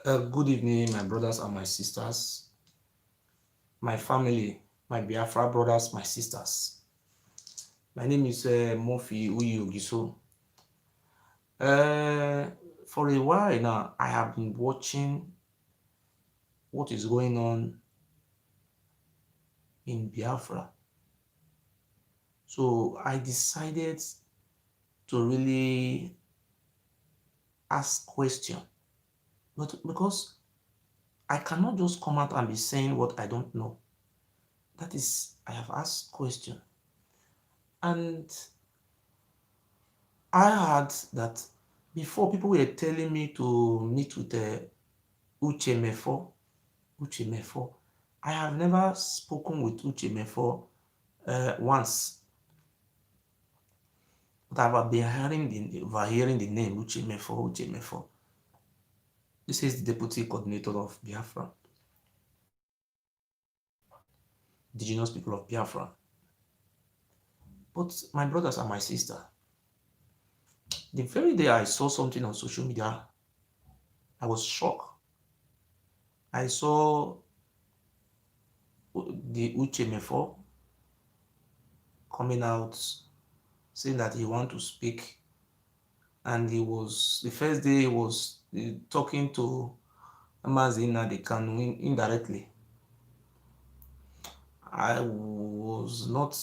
Good evening, my brothers and my sisters, my family, my Biafra brothers, my sisters. My name is Mofi Uyogiso. Uh, for a while now, I have been watching what is going on in Biafra. So I decided to really ask question, but because I cannot just come out and be saying what I don't know. That is, I have asked question, and I heard that before people were telling me to meet with Uche Mefor. Uche Mefor. I have never spoken with Uche Mefor once, but I've been hearing the name Uche Mefor, Uche Mefor. This is the deputy coordinator of Biafra, indigenous people of Biafra. But my brothers and my sister, the very day I saw something on social media, I was shocked. I saw the Uche Mefor coming out saying that he want to speak, and he was the first day he was talking to Mazi Nandi Kanu indirectly. I was not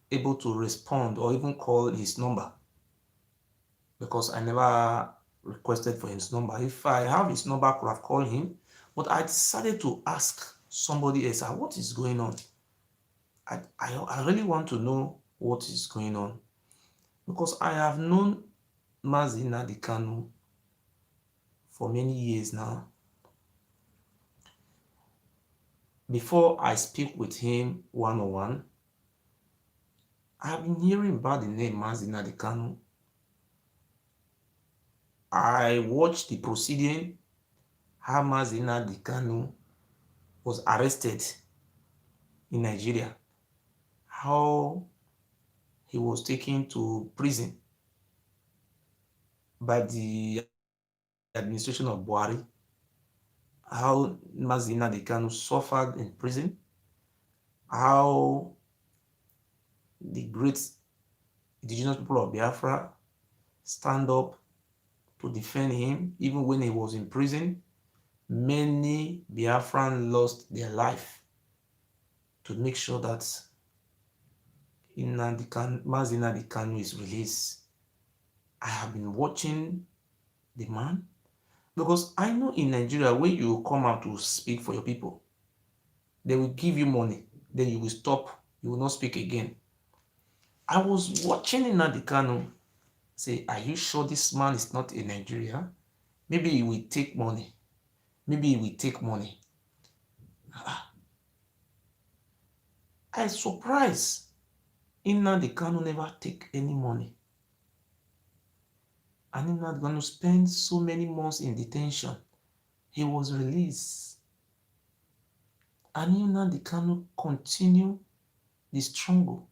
able to respond or even call his number because I never requested for his number. If I have his number, I could have called him, but I decided to ask somebody else, what is going on? I really want to know what is going on because I have known Mazi Nandi Kanu for many years now. Before I speak with him one-on-one, I've been hearing about the name Mazi Nandi Kanu. I watched the proceeding, how Mazi Nandi Kanu was arrested in Nigeria, how he was taken to prison by the administration of Buhari, how Mazi Nandi Kanu suffered in prison, how the great indigenous people of Biafra stand up to defend him even when he was in prison. Many Biafran lost their life to make sure that Mazi Nandi Kanu is released. I have been watching the man because I know in Nigeria when you come out to speak for your people, they will give you money, then you will stop, you will not speak again. I was watching Nandi Kanu say, are you sure this man is not in Nigeria? Maybe he will take money. Maybe he will take money. I surprised. Nnamdi Kanu never take any money. And Nnamdi Kanu spent so many months in detention. He was released. And Nnamdi Kanu continue the struggle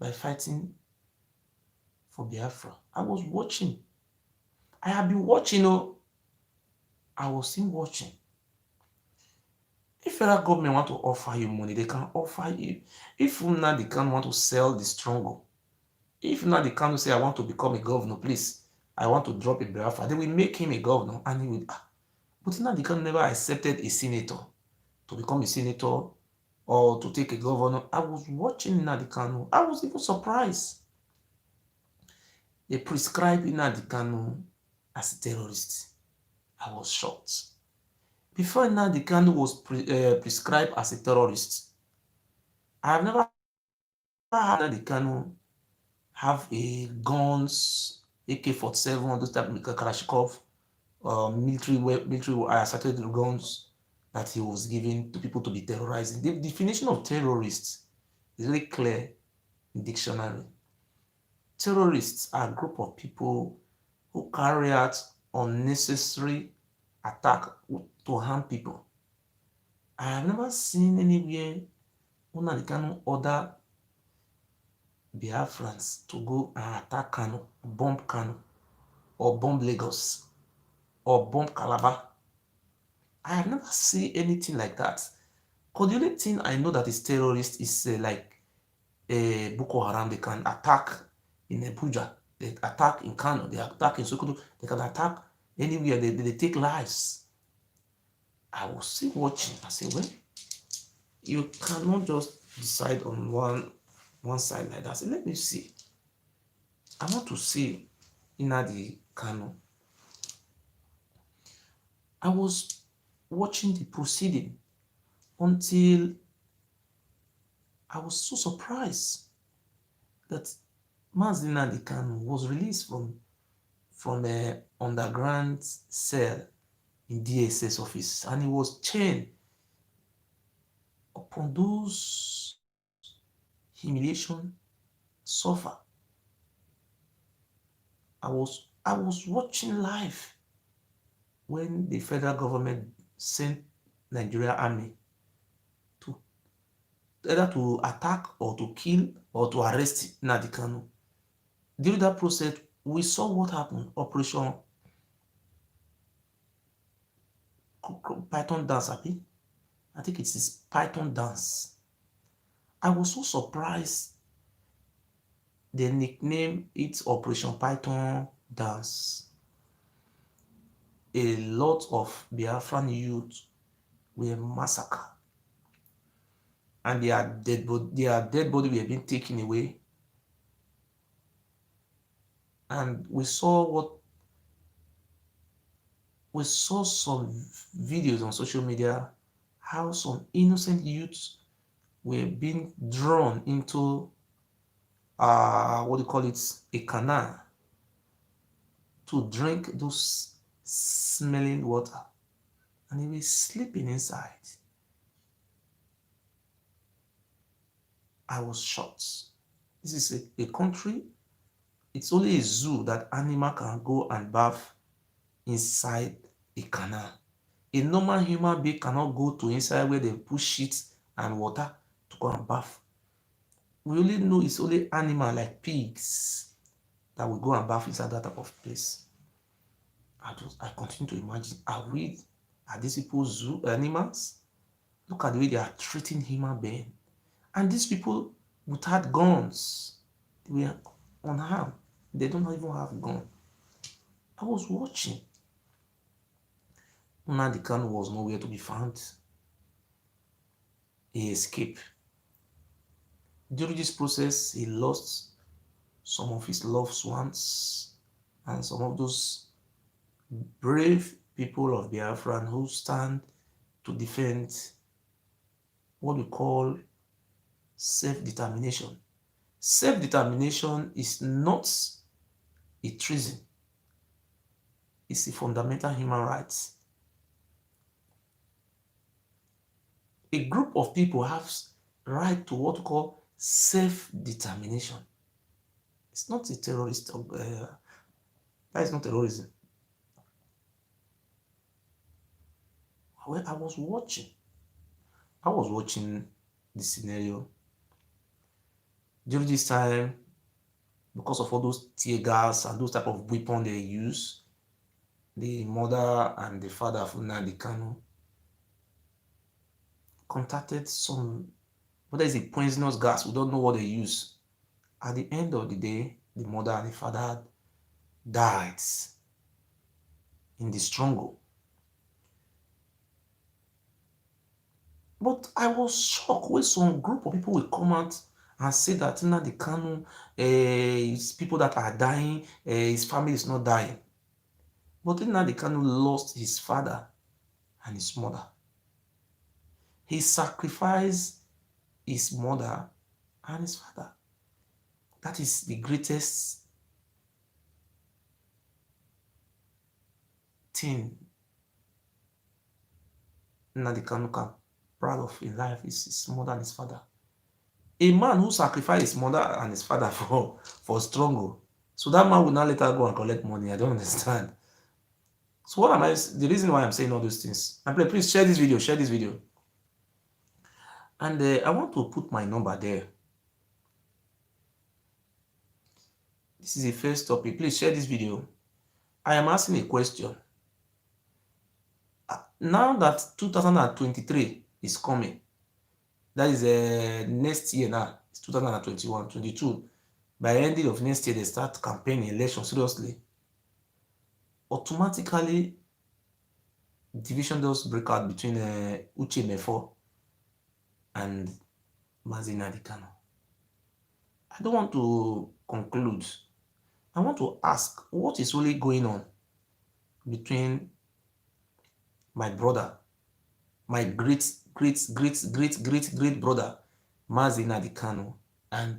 by fighting for Biafra. I was watching. I have been watching. I was still watching. If federal government want to offer you money, they can offer you. If Nnamdi Kanu want to sell the struggle, if Nnamdi Kanu say, I want to become a governor, please, I want to drop a Biafra, they will make him a governor and he will. But Nnamdi Kanu never accepted a senator to become a senator or to take a governor. I was watching Nnamdi Kanu. I was even surprised. They prescribed Nnamdi Kanu as a terrorist. I was shocked. Before Nnamdi Kanu was prescribed as a terrorist, I have never heard Nnamdi Kanu have a guns, AK-47, all those type of Kalashnikov, military assorted guns that he was giving to people to be terrorizing. The definition of terrorists is very clear in dictionary. Terrorists are a group of people who carry out unnecessary attack to harm people. I have never seen anywhere Nnamdi Kanu order Biafrans to go and attack Kanu, bomb Kanu, or bomb Lagos. or bomb Calabar. I have never seen anything like that. Because the only thing I know that is terrorist is like Boko Haram. They can attack in Abuja, they attack in Kanu, they attack in Sokoto, they can attack anywhere, they take lives. I was still watching. I say, well, you cannot just decide on one side like that. I say, let me see. I want to see Nandi Kanu. I was watching the proceeding until I was so surprised that Mazi Nandi Kanu was released from a underground cell in DSS office, and he was chained upon those humiliation suffer. I was watching live when the federal government sent Nigeria army to either to attack or to kill or to arrest Nnamdi Kanu. During that process, we saw what happened. Operation Python Dance, I think it is Python Dance. I was so surprised they nicknamed it Operation Python Dance. A lot of Biafran youth were massacred, and their dead body were being taken away. And we saw some videos on social media how some innocent youths were being drawn into what do you call it, a canal, to drink those smelling water, and they were sleeping inside. I was shocked. This is a country, it's only a zoo that animal can go and bath inside a canal. A normal human being cannot go to inside where they put shit and water to go and bath. We only know it's only animal like pigs that will go and bath inside that type of place. I continue to imagine, are these people zoo animals? Look at the way they are treating human beings. And these people without guns, they were unharmed. They don't even have gun. I was watching. Nnamdi Kanu was nowhere to be found. He escaped. During this process, he lost some of his loved ones and some of those brave people of Biafra who stand to defend what we call self-determination. Self-determination is not a treason. It's a fundamental human right. A group of people have right to what we call self-determination. It's not a terrorist. That is not terrorism. Well, I was watching the scenario. During this time, because of all those tear gas and those type of weapons they use, the mother and the father of Nnamdi Kanu contacted some, whether it's a poisonous gas, we don't know what they use. At the end of the day, the mother and the father died in the struggle. But I was shocked when some group of people will come out and say that Nnamdi Kanu, is people that are dying, his family is not dying. But Nnamdi Kanu lost his father and his mother. He sacrificed his mother and his father. That is the greatest thing Nnamdi Kanu can proud of in life is his mother and his father. A man who sacrificed his mother and his father for struggle, so that man will not later go and collect money. I don't understand. So what am I? The reason why I'm saying all those things. And please share this video. Share this video. And I want to put my number there. This is the first topic. Please share this video. I am asking a question. now that 2023 is coming, that is next year now, it's 2021, 22. By the ending of next year, they start campaigning election seriously. Automatically, division does break out between Uche Mefor and Mazi Nandi Kanu. I don't want to conclude. I want to ask, what is really going on between my brother, my great brother, Mazi Nandi Kanu, and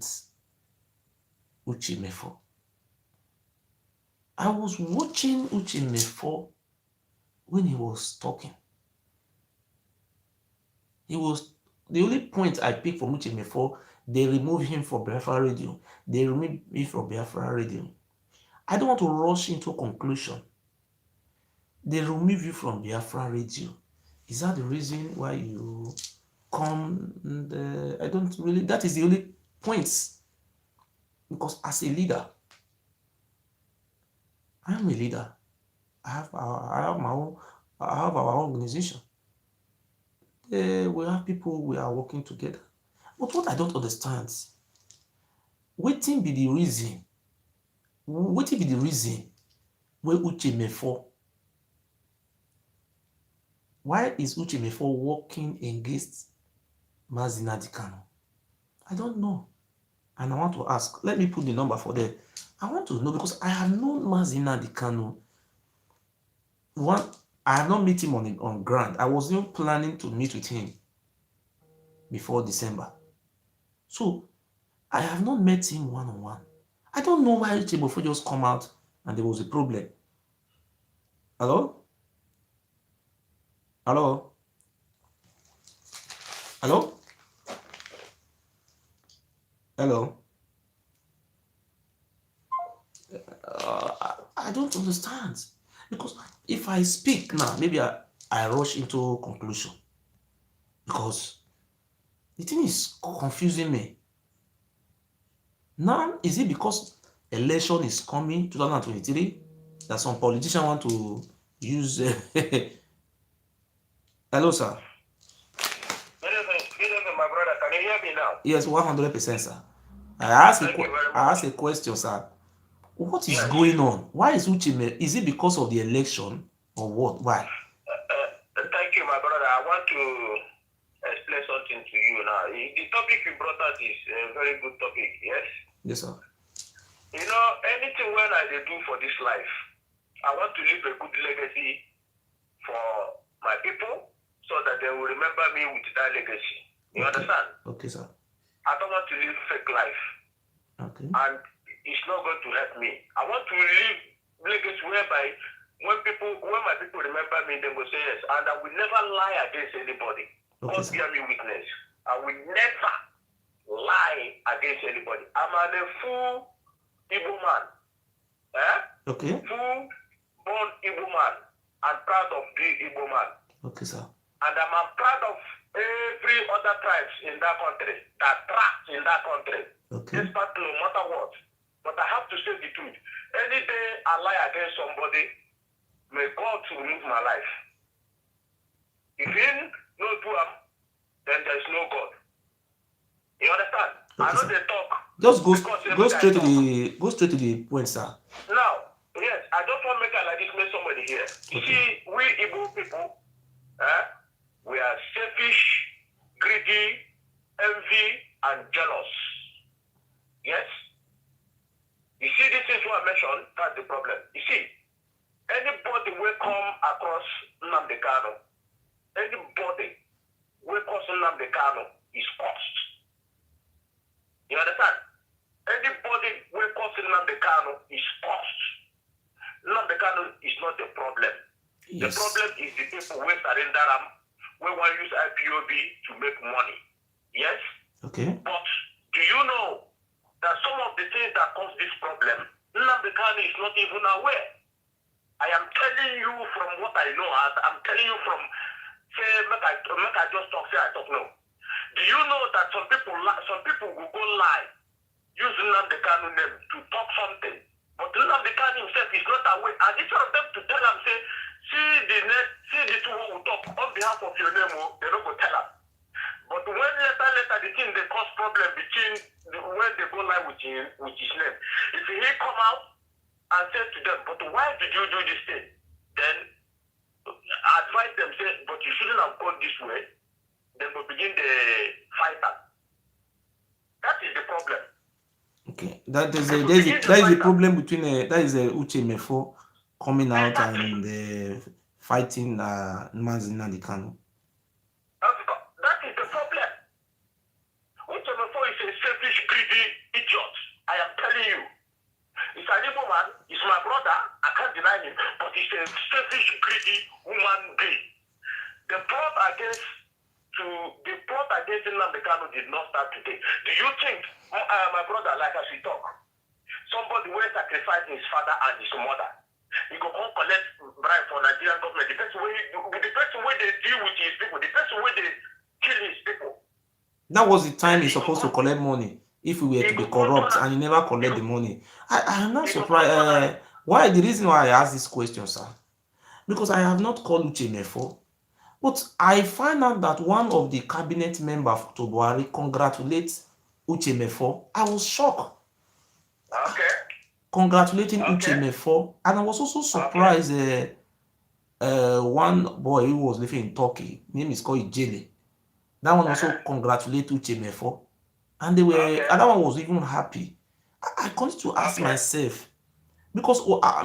Uche Mefor? I was watching Uche Mefor when he was talking. He was the only point I picked from Uche Mefor. They removed him from Biafra Radio. They removed me from Biafra Radio. I don't want to rush into a conclusion. They remove you from Biafra Radio. Is that the reason why you come? And, I don't really. That is the only point. Because as a leader, I am a leader. I have my own. I have our own organization. We have people. We are working together. But what I don't understand, wetin be the reason? Wetin be the reason wey Uche Mefor? Why is Uche Mefor working against Mazi Nandi Kanu? I don't know. And I want to ask. Let me put the number for them. I want to know because I have known Mazi Nandi Kanu. I have not met him on ground. I was even planning to meet with him before December. So I have not met him one-on-one. I don't know why Uche Mefor just come out and there was a problem. Hello? Hello? Hello? Hello? I don't understand. Because if I speak now, maybe I rush into conclusion. Because the thing is confusing me. Now, is it because election is coming, 2023, that some politicians want to use... Hello, sir. Good evening, my brother. Can you hear me now? Yes, 100%, sir. I asked a question, sir. What is going on? Why is Uche? Is it because of the election or what? Why? Thank you, my brother. I want to explain something to you now. The topic you brought out is a very good topic, yes? Yes, sir. You know, anything when I do for this life, I want to leave a good legacy for my people so that they will remember me with that legacy. You understand? Okay, sir. I don't want to live fake life. Okay. And it's not going to help me. I want to live legacy whereby when my people remember me, they will say yes. And I will never lie against anybody. Okay, God bear me witness. I will never lie against anybody. I'm a full Igbo man. Okay. Full born Igbo man. I'm proud of being Igbo man. Okay, sir. And I'm proud of every other tribes in that country, that tribes in that country. Okay. Despite no matter what. But I have to say the truth. Any day I lie against somebody, may God to remove my life. If he no do am, then there's no God. You understand? Okay, I know sir. they talk. Just go straight to the point, sir. Now, yes, I just want to make it like this, make somebody here. You see, we Igbo people, we are selfish, greedy, envy, and jealous. Yes? You see, this is what I mentioned, that's the problem. You see, anybody will come across Nnamdi Kanu, anybody will cross Nnamdi Kanu is cost. You understand? Anybody will cross Nnamdi Kanu is cost. Nnamdi Kanu is not the problem. Yes. The problem is the people who surrender them, we want to use IPOB to make money. Yes? Okay. But do you know that some of the things that cause this problem, Nnamdi Kanu is not even aware. I am telling you from what I know. I'm telling you from, say, make I just talk, say I talk, no. Do you know that some people will go lie, use Nnamdi Kanu name to talk something, but Nnamdi Kanu himself is not aware. And each of them to tell them, say, see the two who will talk, behalf of your name, they don't go tell them. But when later the thing they cause problem between when they go live with his name. If he come out and say to them, but why did you do this thing? Then advise them, say, but you shouldn't have gone this way. Then we begin the fight. That is the problem. Okay, that is a problem between that is Uche Mefor coming out and fighting Mazi Nandi Kanu. That is the problem. Uche Mefor is a selfish, greedy idiot. I am telling you. He's an evil man. He's my brother. I can't deny him. But he's a selfish, greedy human being. The plot against Nandi Kanu did not start today. Do you think, my brother, like as we talk, somebody will sacrifice his father and his mother? He go come collect bribe for Nigerian government. The person way they deal with his people, the person way they kill his people. That was the time he's supposed to collect money. If we were to be corrupt and he never collect the money, I am not surprised. Why the reason why I ask this question, sir? Because I have not called Uche Mefor, but I find out that one of the cabinet members to Buhari congratulates Uche Mefor. I was shocked. Okay. Congratulating Uche Mefor, and I was also surprised. One boy who was living in Turkey, name is called Ijele. That one also congratulated Uche Mefor, and they were. And that one was even happy. I continue to ask myself, because I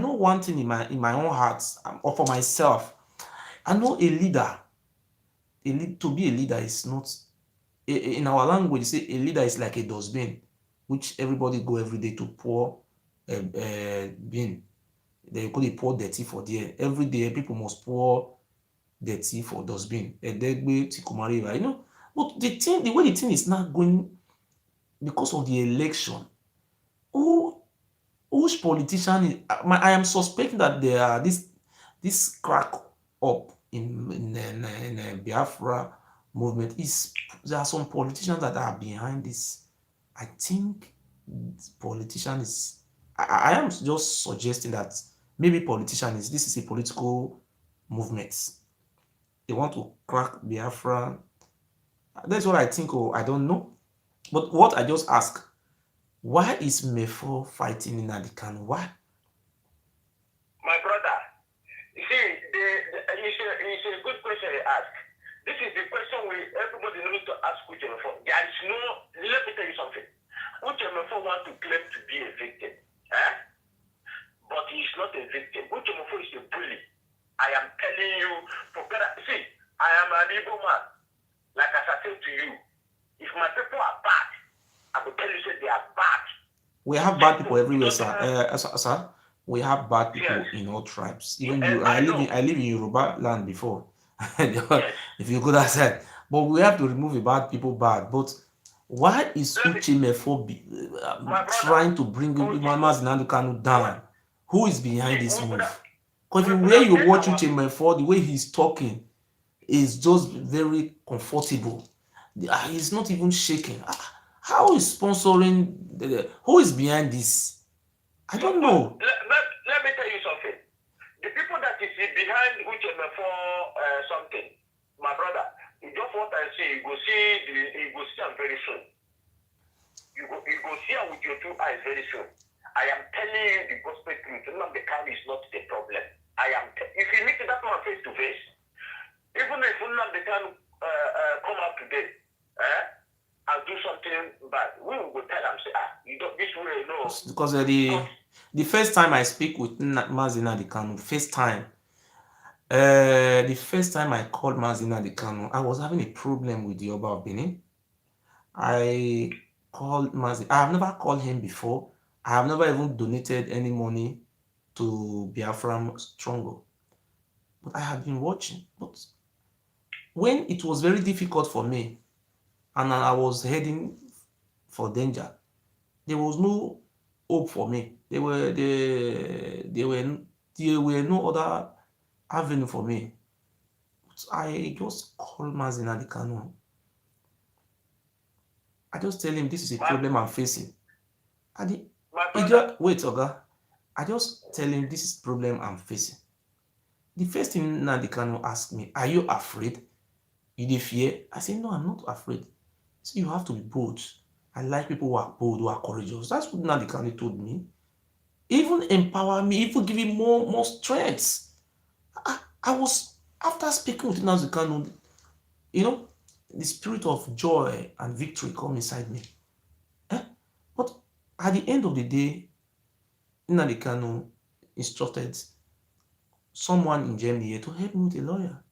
know one thing in my own heart, or for myself, I know a leader. To be a leader is not. In our language, say a leader is like a dustbin, which everybody go every day to pour bin. They call it pour dirty for there. Every day people must pour dirty for dustbin. You know, but the way the thing is not going, because of the election, which politician is, I am suspecting that there are this crack up in Biafra movement. There are some politicians that are behind this. I think politician is. I am just suggesting that maybe this is a political movement. They want to crack Biafra. That's what I think. Oh, I don't know. But what I just ask, why is Mefor fighting in Nandi Kanu? Why? My brother, you see, it's a good question you ask. This is the question everybody needs to ask Uche Mefor. There is no, let me tell you something. Uche Mefor wants to claim to be a victim. But he's not a victim. Uche Mefor is a bully. I am telling you, see, I am an Igbo man. Like as I said to you, if my people are bad, I will tell you say they are bad. We have bad people everywhere, sir. Sir, we have bad people in all tribes. Even you, I live in Yoruba land before. If you go that side, but we have to remove the bad people bad. But why is Uche Mefor trying to bring Mazi Nandi Kanu down? Who is behind this move? Because the way you watch Uche Mefor, the way he's talking is just very comfortable. He's not even shaking. How is sponsoring? Who is behind this? I don't know. Let me tell you something. The people that is behind Uche Mefor something, my brother, you just what I say, you go see them very soon. You go see them with your two eyes very soon. I am telling you the gospel truth. Nandi Kanu is not the problem. If you meet that man face to face, even if Nandi Kanu come out today, and do something bad, we will go tell them, say, you don't this way, no. Because the first time I speak with Mazi Nandi Kanu, the first time I called Mazi Nandi Kanu, I was having a problem with the Oba of Benin. I called Mazi. I have never called him before. I have never even donated any money to Biafra struggle. But I have been watching. But when it was very difficult for me, and I was heading for danger, there was no hope for me. There were no other avenue for me. But I just called Mazi Nandi Kanu. I just tell him this is a problem I'm facing. Wait, Oga. I just tell him this is a problem I'm facing. The first thing Nandi Kanu asked me, are you afraid? You dey fear? I said, no, I'm not afraid. So you have to be bold. I like people who are bold, who are courageous. That's what Nandi Kanu told me. Even empower me, even give me more strength. I was, after speaking with Nandi Kanu, you know, the spirit of joy and victory come inside me. Eh? But at the end of the day, Nandi Kanu instructed someone in Germany here to help me with a lawyer.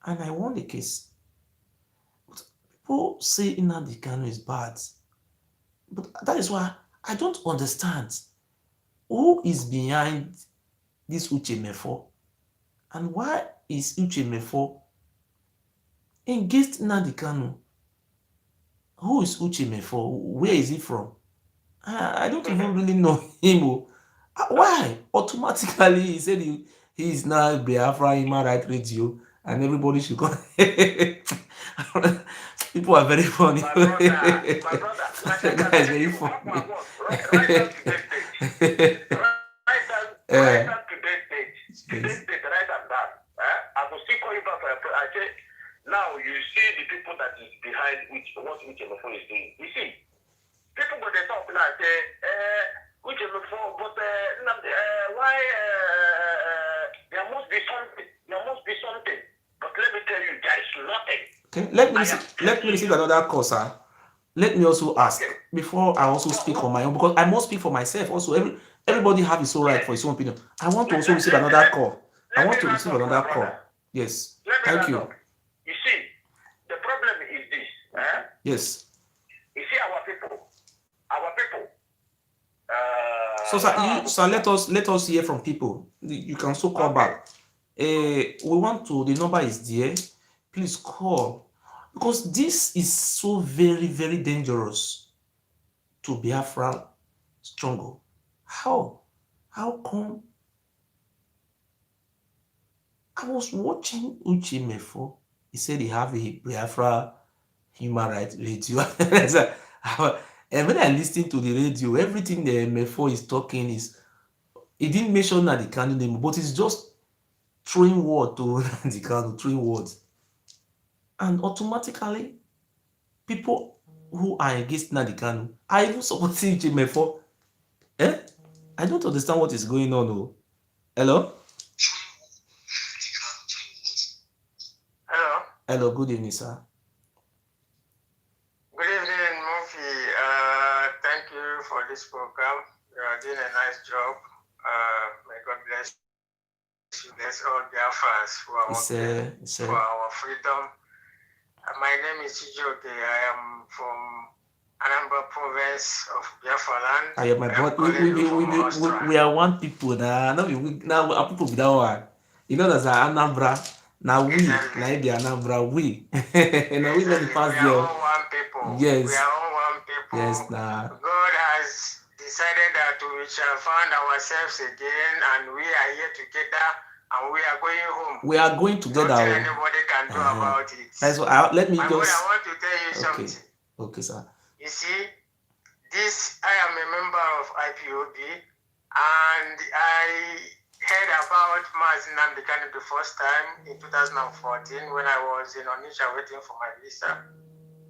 And I won the case. But people say Nnamdi Kanu is bad. But that is why I don't understand who is behind this Uche Mefor and why is Uche Mefor against Nnamdi Kanu. Who is Uche Mefor? Where is he from? I don't even really know him. Why? Automatically, he said he is now Biafra Human Rights Radio and everybody should come. People are very funny. My brother, like I can That is tell very you, funny. right down to that stage. Right down to that stage. To that Yes. stage, right and down. I will still call you back. I say, now you see the people that is behind what Uche Mefor is doing. You see, people go they talk now say, Uche Mefor, but why there must be something. There must be something. But let me tell you, there is nothing. Okay, let me receive another call, sir. Let me also ask before I also speak on my own, because I must speak for myself. Also, everybody have his own right for his own opinion. I want to also receive another call. I want to receive another call. Yes. Thank you. You see, the problem is this. Yes. You see, our people. So, sir, let us hear from people. You can also call back. We want to. The number is there. Please call, because this is so very, very dangerous to Biafra struggle. How come? I was watching Uche Mefor. He said he have a Biafra Human Rights Radio. And when I listen to the radio, everything the Mefor is talking is, he didn't mention that the Kanu name, but it's just throwing word to the Kanu, throwing words. And automatically, people who are against Nnamdi Kanu are even supporting Uche Mefor. I don't understand what is going on. Oh. Hello? Hello. Hello, good evening, sir. Good evening, Murphy. Thank you for this program. You are doing a nice job. May God bless you. Bless all Biafrans who are working for our freedom. My name is Uche. I am from Anambra province of Biafra land. I am my brother. We are one people now. Now our people with that one. You know that's Anambra. Now we, now the Anambra we. Now we let the past we are all one people. Yes. We are all one people. Yes, nah. God has decided that we shall find ourselves again, and we are here together, and we are going home. We are going together. Nothing anybody can do about it. That's what let me I want to tell you something. Okay, sir. You see, I am a member of IPOB, and I heard about Mazi the first time in 2014 when I was in Onitsha waiting for my visa.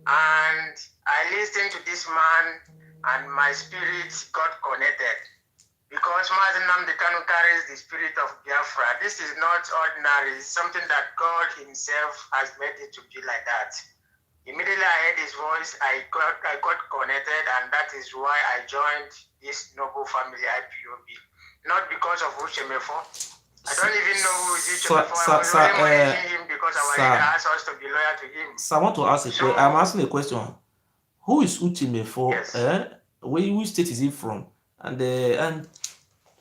And I listened to this man, and my spirit got connected. Because Mazi carries the spirit of Biafra. This is not ordinary. It's something that God himself has made it to be like that. Immediately I heard his voice, I got connected, and that is why I joined this noble family IPOB. Not because of Uche Mefor. I don't even know who is Uche Mefor. I was only managing him because our leader asked us to be loyal to him. So I want to ask I'm asking a question. Who is Uche Mefor? Yes. Which state is he from? And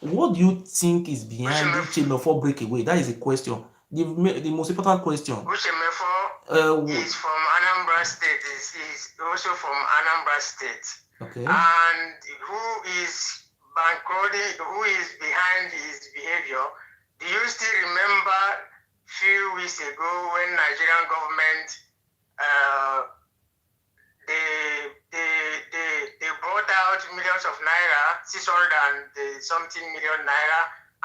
what do you think is behind Uche Mefor breakaway? That is a question. The most important question. Uche Mefor is from Anambra State. He's also from Anambra State. Okay. And who is bankrolling, who is behind his behavior? Do you still remember a few weeks ago when Nigerian government they brought out millions of naira, 600 and something million naira,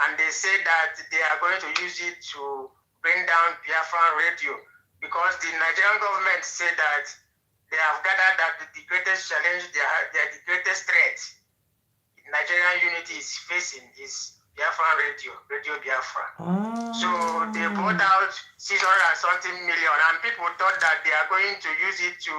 and they say that they are going to use it to bring down Biafran radio, because the Nigerian government said that they have gathered that the greatest challenge, they are the greatest threat Nigerian unity is facing is Biafran radio, Radio Biafra. So they bought out 600 and something million, and people thought that they are going to use it to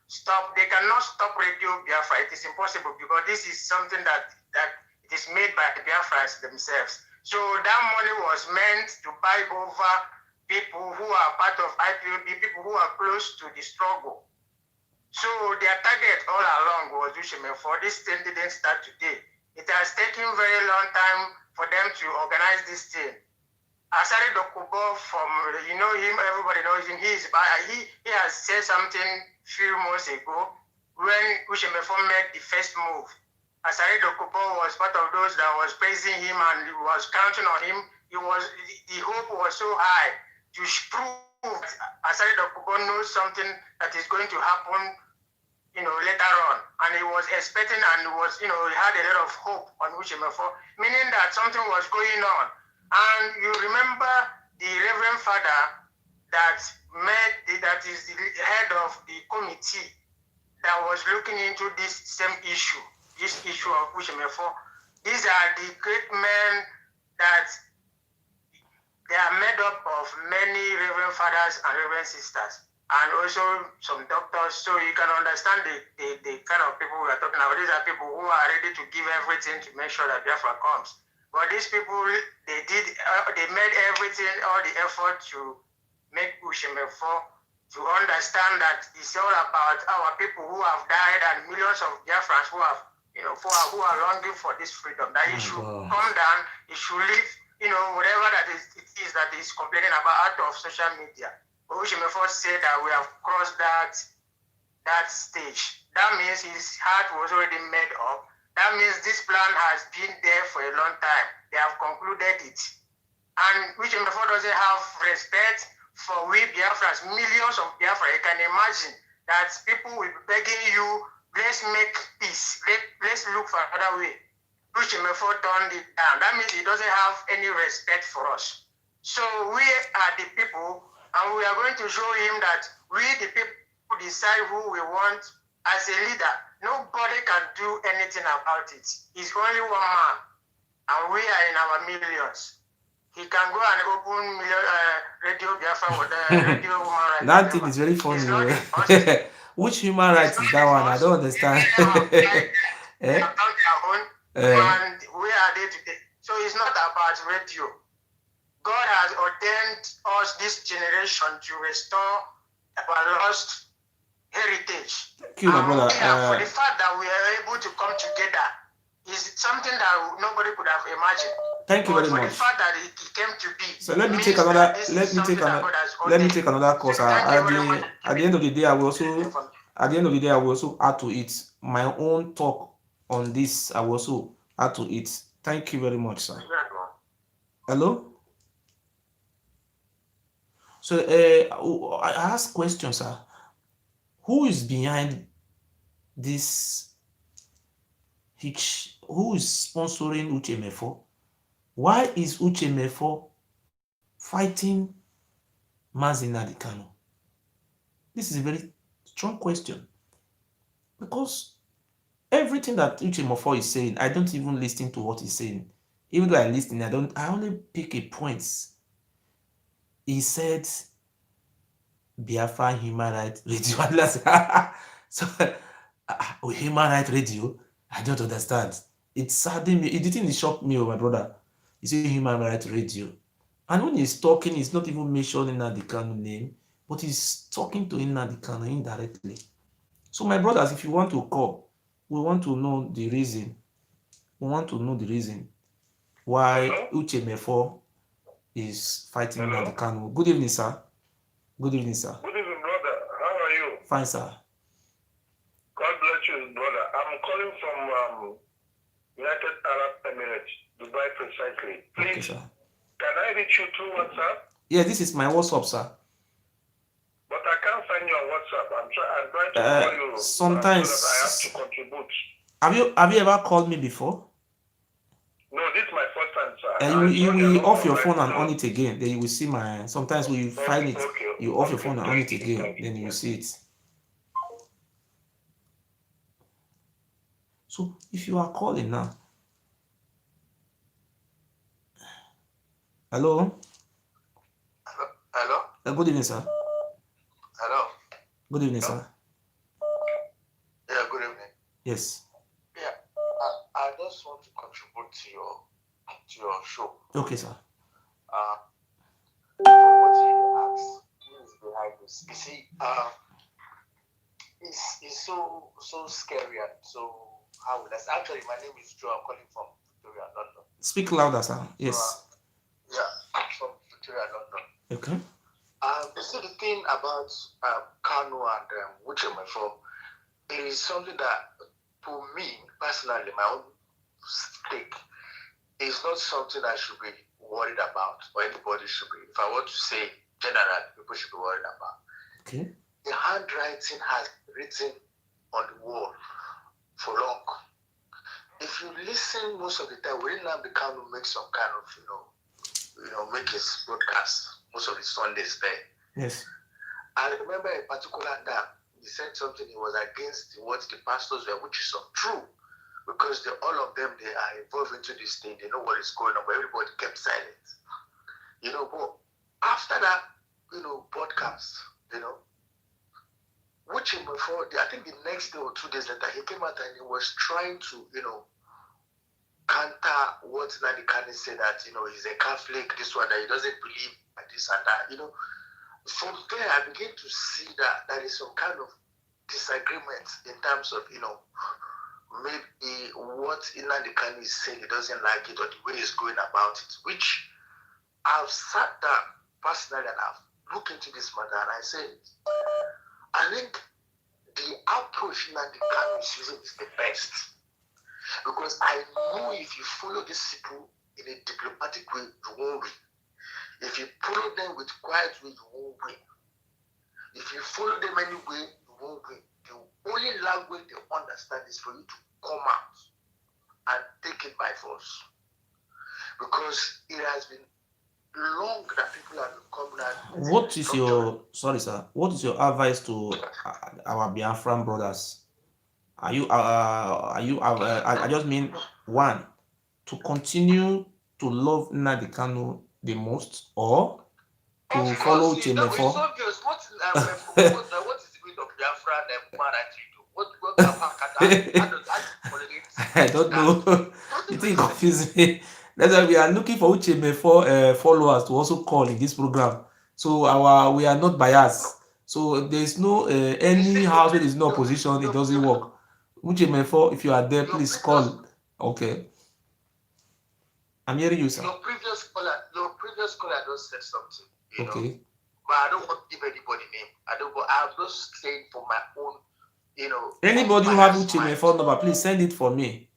stop. They cannot stop Radio Biafra. It is impossible, because this is something that it is made by the Biafrans themselves. So that money was meant to buy over people who are part of IPOB, people who are close to the struggle. So their target all along was Uche Mefor. This thing didn't start today. It has taken a very long time for them to organize this thing. Asari Dokubo, from, you know him, everybody knows him. He has said something a few months ago when Uche Mefor made the first move. Asari Dokubo was part of those that was praising him and was counting on him. The hope was so high to prove Asari Dokubo knows something that is going to happen, later on. And he was expecting, and he had a lot of hope on Uche Mefor, meaning that something was going on. And you remember the Reverend Father that is the head of the committee that was looking into this same issue, of Uche Mefor. These are the great men that they are made up of many Reverend Fathers and Reverend Sisters, and also some doctors. So you can understand the kind of people we are talking about. These are people who are ready to give everything to make sure that Biafra comes. But these people, they made everything, all the effort to make Uche Mefor to understand that it's all about our people who have died and millions of Biafrans who have, who are longing for this freedom. That it should come down, it should leave, whatever it is that is complaining about out of social media. Uche Mefor said that we have crossed that stage. That means his heart was already made up. That means this plan has been there for a long time. They have concluded it. And Uche Mefor doesn't have respect for we Biafrans, millions of Biafra. You can imagine that people will be begging you, let's make peace. Let's look for another way. Uche Mefor turned it down. That means he doesn't have any respect for us. So we are the people, and we are going to show him that we, the people, decide who we want as a leader. Nobody can do anything about it. He's only one man, and we are in our millions. He can go and open Radio Biafra with Radio Human Rights. That thing is very funny. Which human rights is that one? I don't understand. They have done their own, and we are there today. So it's not about radio. God has ordained us, this generation, to restore our lost heritage. Thank you, my brother. For the fact that we are able to come together is something that nobody could have imagined. Thank you very much. For the fact that it came to be. So let me take another course. At the end of the day, I will also add to it my own talk on this. I will also add to it. Thank you very much, sir. Hello. So I ask questions, sir. Who is behind this hitch? Who is sponsoring Uche Mefor? Why is Uche Mefor fighting Mazi and Kanu? This is a very strong question, because everything that Uche Mefor is saying, I don't even listen to what he's saying. Even though I listen, I only pick a point. He said Biafra Human Rights Radio. So Human Rights Radio, I don't understand. It saddened me. It didn't shock me, my brother. He said Human Rights Radio. And when he's talking, he's not even mentioning Nandi Kanu name, but he's talking to Nandi Kanu indirectly. So my brothers, if you want to call, we want to know the reason. We want to know the reason why Uche Mefor is fighting Nandi Kanu. Good evening, sir. Good evening, sir. Good evening, brother. How are you? Fine, sir. God bless you, brother. I'm calling from United Arab Emirates, Dubai precisely. Please, okay, sir. Can I reach you through WhatsApp? Yeah, this is my WhatsApp, sir. But I can't find you on WhatsApp. I'm trying to call you. Sometimes so that I have to contribute. Have you ever called me before? No, this is my first time, sir. You Okay, will no off your problem. phone and on So, it again. Then you will see my. Sometimes we okay, find it. okay, You off your okay. phone and on Thank it you, again. thank you. Then you will Yeah. see it. So if you are calling now, hello, Hello? good evening, sir. Hello? Good evening, Hello? sir. Yeah, good evening. Yes. Yeah, I just want to contribute to your show. Okay, sir. From what you asked, who is behind this? You see, it's so scary and so how would I say? Actually, my name is Joe. I'm calling from Victoria, London. Speak louder, sir. So, Yes. yeah, I'm from Victoria, London. Okay. You see, the thing about Kanu and Uche Mefor, it is something that, for me personally, my own stake, is not something I should be worried about, or anybody should be. If I want to say general, people should be worried about. Okay. The handwriting has been written on the wall for long. If you listen most of the time, we didn't have the Kanu make some kind of, make his broadcast most of the Sundays there. Yes. I remember a particular time he said something. He was against what the pastors were, which is not true, because all of them, they are involved into this thing. They know what is going on, but everybody kept silent. But after that, podcast, which before, I think the next day or 2 days later, he came out and he was trying to, counter what Nandi said, that, he's a Catholic, this one, that he doesn't believe this and that, From there, I began to see that there is some kind of disagreement in terms of, maybe what Nandi is saying, he doesn't like it, or the way he's going about it, which I've sat down personally and I've looked into this matter, and I said, I think the approach Nandi is using is the best. Because I know if you follow these people in a diplomatic way, you won't win. If you follow them with quiet way, you won't win. If you follow them anyway, you won't win. The only language they understand is for you to come out and take it by force. Because it has been long that people have come out. What is your sorry, sir? What is your advice to our Biafran brothers? I just mean one, to continue to love Nnamdi Kanu the most, or to follow Uche Mefor? It's obvious. What is the meaning of Biafra and What I don't know. You think confuse me. That's why we are looking for Uche Mefor followers to also call in this program. So we are not biased. So there is no any house where there is no opposition. It doesn't work. Uche Mefor, if you are there, please call. Okay. I'm hearing you, sir. Your previous caller just said something. Okay. But I don't want to give anybody name. I'm just saying for my own, Anybody who have Uche Mefor number, please send it for me.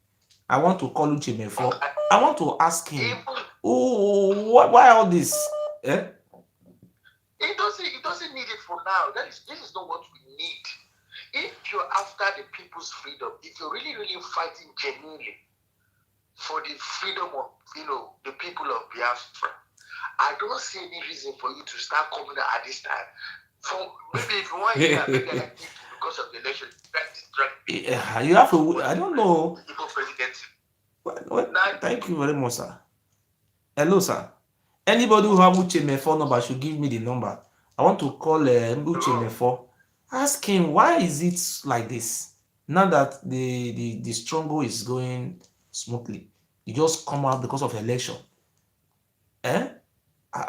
I want to call Uche Mefor. I want to ask him. Why all this? Eh? It doesn't need it for now. This is not what we need. If you're after the people's freedom, if you're really, really fighting genuinely for the freedom of the people of Biafra, I don't see any reason for you to start coming out at this time. Maybe if you want to maybe because of the election, you have to. I don't know. Well, thank you very much, sir. Hello, sir. Anybody who have Uche Mefor number should give me the number. I want to call Uche Mefor. Ask him, why is it like this? Now that the struggle is going smoothly, you just come out because of election.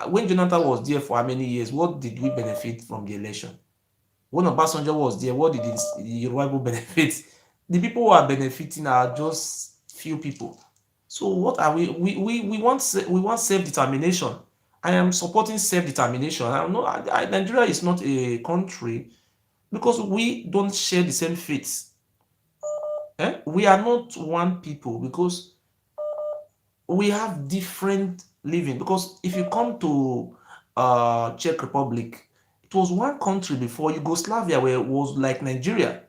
When Jonathan was there for how many years, what did we benefit from the election? When Obasanjo was there, what did the rival benefit? The people who are benefiting are just few people. So what are we want self-determination. I am supporting self-determination. Nigeria is not a country because we don't share the same faith. We are not one people because we have different living. Because if you come to Czech Republic, it was one country before. Yugoslavia was like Nigeria.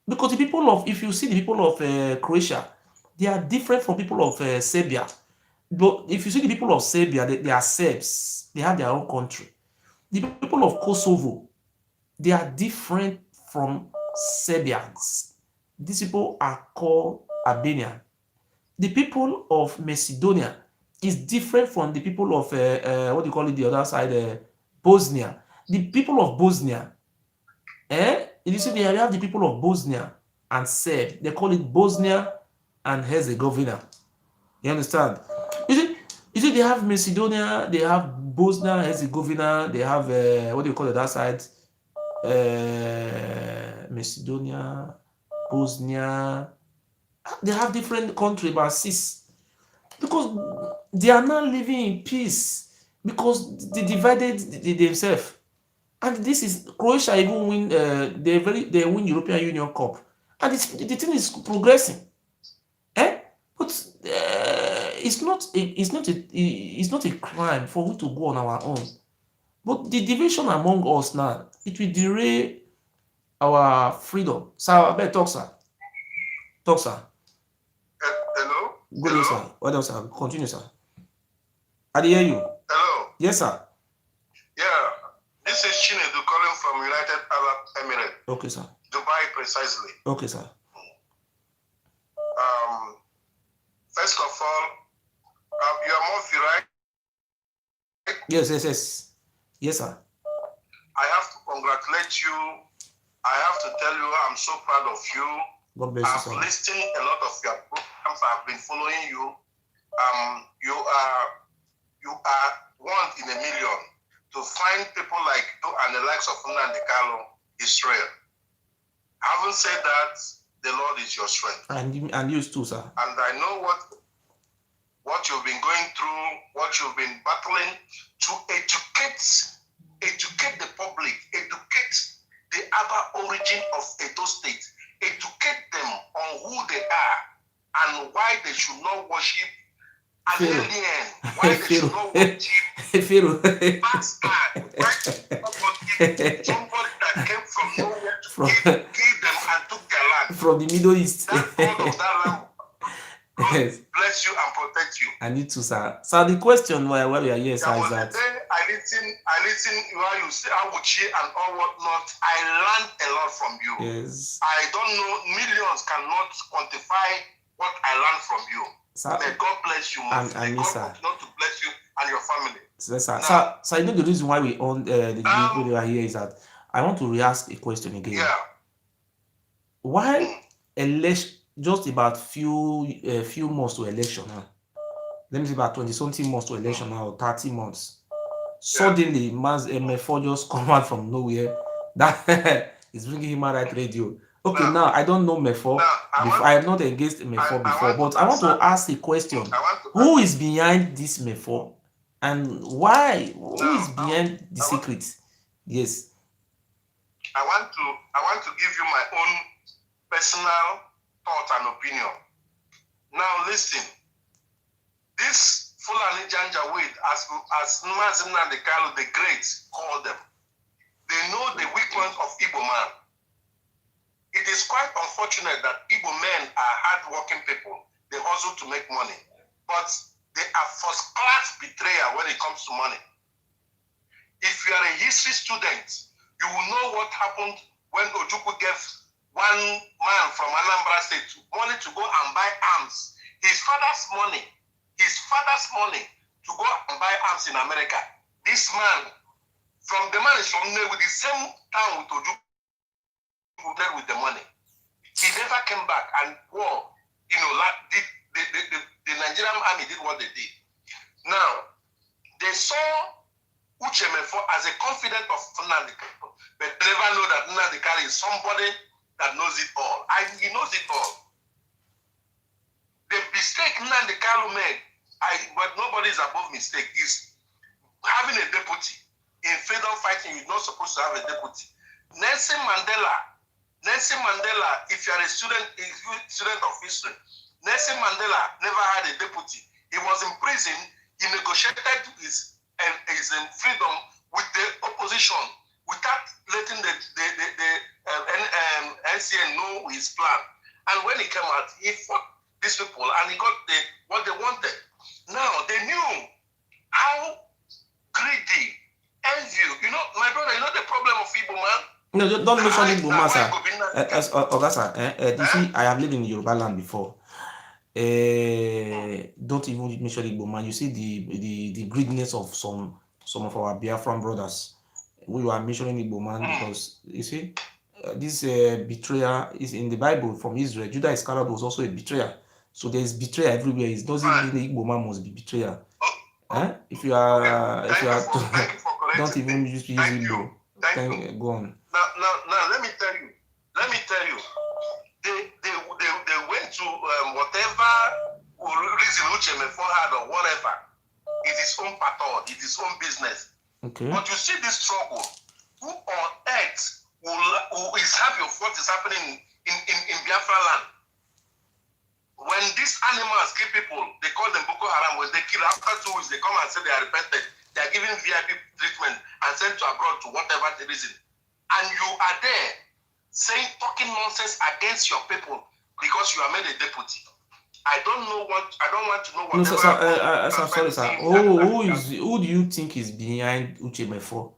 Because the people of, if you see the people of Croatia, they are different from people of Serbia. But if you see the people of Serbia, they are Serbs. They have their own country. The people of Kosovo, they are different from Serbians. These people are called Albanian. The people of Macedonia is different from the people of what do you call it, the other side, Bosnia. The people of Bosnia, you see, they have the people of Bosnia and Serb. They call it Bosnia and Herzegovina. You understand? You see, they have Macedonia, they have Bosnia, Herzegovina, they have what do you call it, that side? Macedonia, Bosnia. They have different country, but six, because they are not living in peace because they divided themselves. And this is Croatia even win. They win European Union Cup, and the thing is progressing. But it's not a crime for we to go on our own. But the division among us now, it will derail our freedom. Sir, I better talk, sir. Talk, sir. Hello? Good day, sir. What else, sir? Continue, sir. I hear you. Hello? Yes, sir. Yeah, this is Chinedu calling from United Arab Emirates. Okay, sir. Dubai, precisely. Okay, sir. First of all, you are Murphy, right? Yes, sir. I have to congratulate you. I have to tell you I'm so proud of you. God bless you, sir. I've listened a lot of your programs. I've been following you. You are one in a million. To find people like you and the likes of Nandi is rare. Having said that, the Lord is your strength. And you too, sir. And I know what you've been going through, what you've been battling to educate the public, educate the other origin of Edo State, educate them on who they are and why they should not worship an alien, why they should not worship Pharaoh. bastard, why they should not worship somebody that came from nowhere to give them and took their land. From the Middle East. That God of that land, Yes. bless you and protect you. I need to, sir. So the question why we are here, sir, is that I listen while you say Uche and all whatnot. I learned a lot from you. yes. I don't know, millions cannot quantify what I learned from you. Sir, May God bless you. and May me, God sir. continue to bless you and your family. Yes, sir. Now, So I know the reason why we on the people we are here is that I want to re-ask a question again. yeah. Why election? Just about few months to election now. Let me say about 20-something months to election now, 30 months. Suddenly, Mefor just come out from nowhere. That is bringing Human Rights Radio. Okay, now I don't know Mefor. I have not engaged Mefor before, but I want to ask a question. Who is behind this Mefor? And why? Who is behind the secret? Yes. I want to give you my own personal thought and opinion. Now listen, this Fulani Janjaweed, as Mazi the Great called them, they know the weak points of Igbo man. It is quite unfortunate that Igbo men are hard-working people. They hustle to make money, but they are first-class betrayer when it comes to money. If you are a history student, you will know what happened when Ojukwu gave one man from Anambra State money to go and buy arms. His father's money to go and buy arms in America. This man, the man is from there with the same town with Ojukwu there with the money. He never came back and war. The Nigerian army did what they did. Now, they saw Uche Mefor as a confidant of Nandi, but they never know that Nandi is somebody that knows it all. He knows it all. The mistake Nandi made, but nobody is above mistake, is having a deputy. In freedom fighting, you're not supposed to have a deputy. Nelson Mandela, if you are a student of history, Nelson Mandela never had a deputy. He was in prison. He negotiated his freedom with the opposition without letting the NCN know his plan. And when he came out, he fought these people and he got what they wanted. Now they knew how greedy, envy. You know, my brother, you know the problem of Igbo man? No, don't mention Igbo man, sir. You Eh? see, I have lived in Yoruba land before. Don't even mention Igbo man. You see the greediness of some of our Biafran brothers. We were mentioning Igbo man because you see, this betrayer is in the Bible from Israel. Judah Iscariot was also a betrayer. So there is betrayal everywhere. It doesn't mean the Igbo man must be betrayer. If you are, don't even use Igbo. Go on. Now, let me tell you. They went to whatever reason Uche Mefor had or whatever. It is own pattern. It is own business. Okay. But you see this struggle. Who on earth who is happy of what is happening in Biafra land? When these animals kill people, they call them Boko Haram. When they kill, after 2 weeks, they come and say they are repented. They are given VIP treatment and sent to abroad to whatever the reason. And you are there talking nonsense against your people because you are made a deputy. I don't want to know whatever. No, sir, sorry, sir. Who do you think is behind Uche Mefor?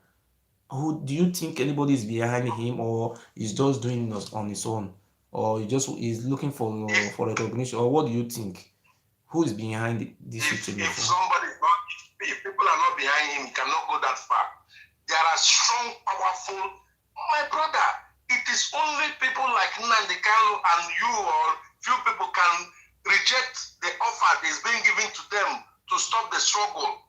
Who do you think anybody is behind him, or is just doing it on his own, or he just is looking for recognition, or what do you think? Who is behind this Uche Mefor? If people are not behind him, he cannot go that far. There are strong, powerful. My brother, it is only people like Nandi, Kanu, and you, or few people can reject the offer that is being given to them to stop the struggle.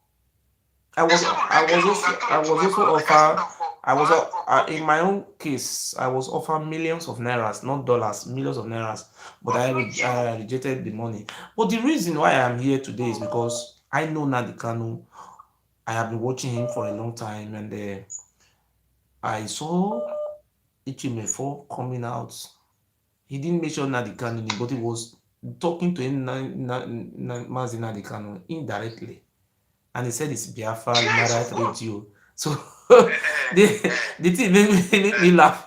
In my own case, I was offered millions of nairas, not dollars, millions of nairas, but I rejected the money. But the reason why I am here today is because I know Nandi Kanu. I have been watching him for a long time, and I saw Uche Mefor coming out. He didn't mention Nandi Kanu, but he was talking to him, Mazi Nandi Kanu, indirectly. And he said it's Biafra Human Rights Radio. So the thing make me laugh.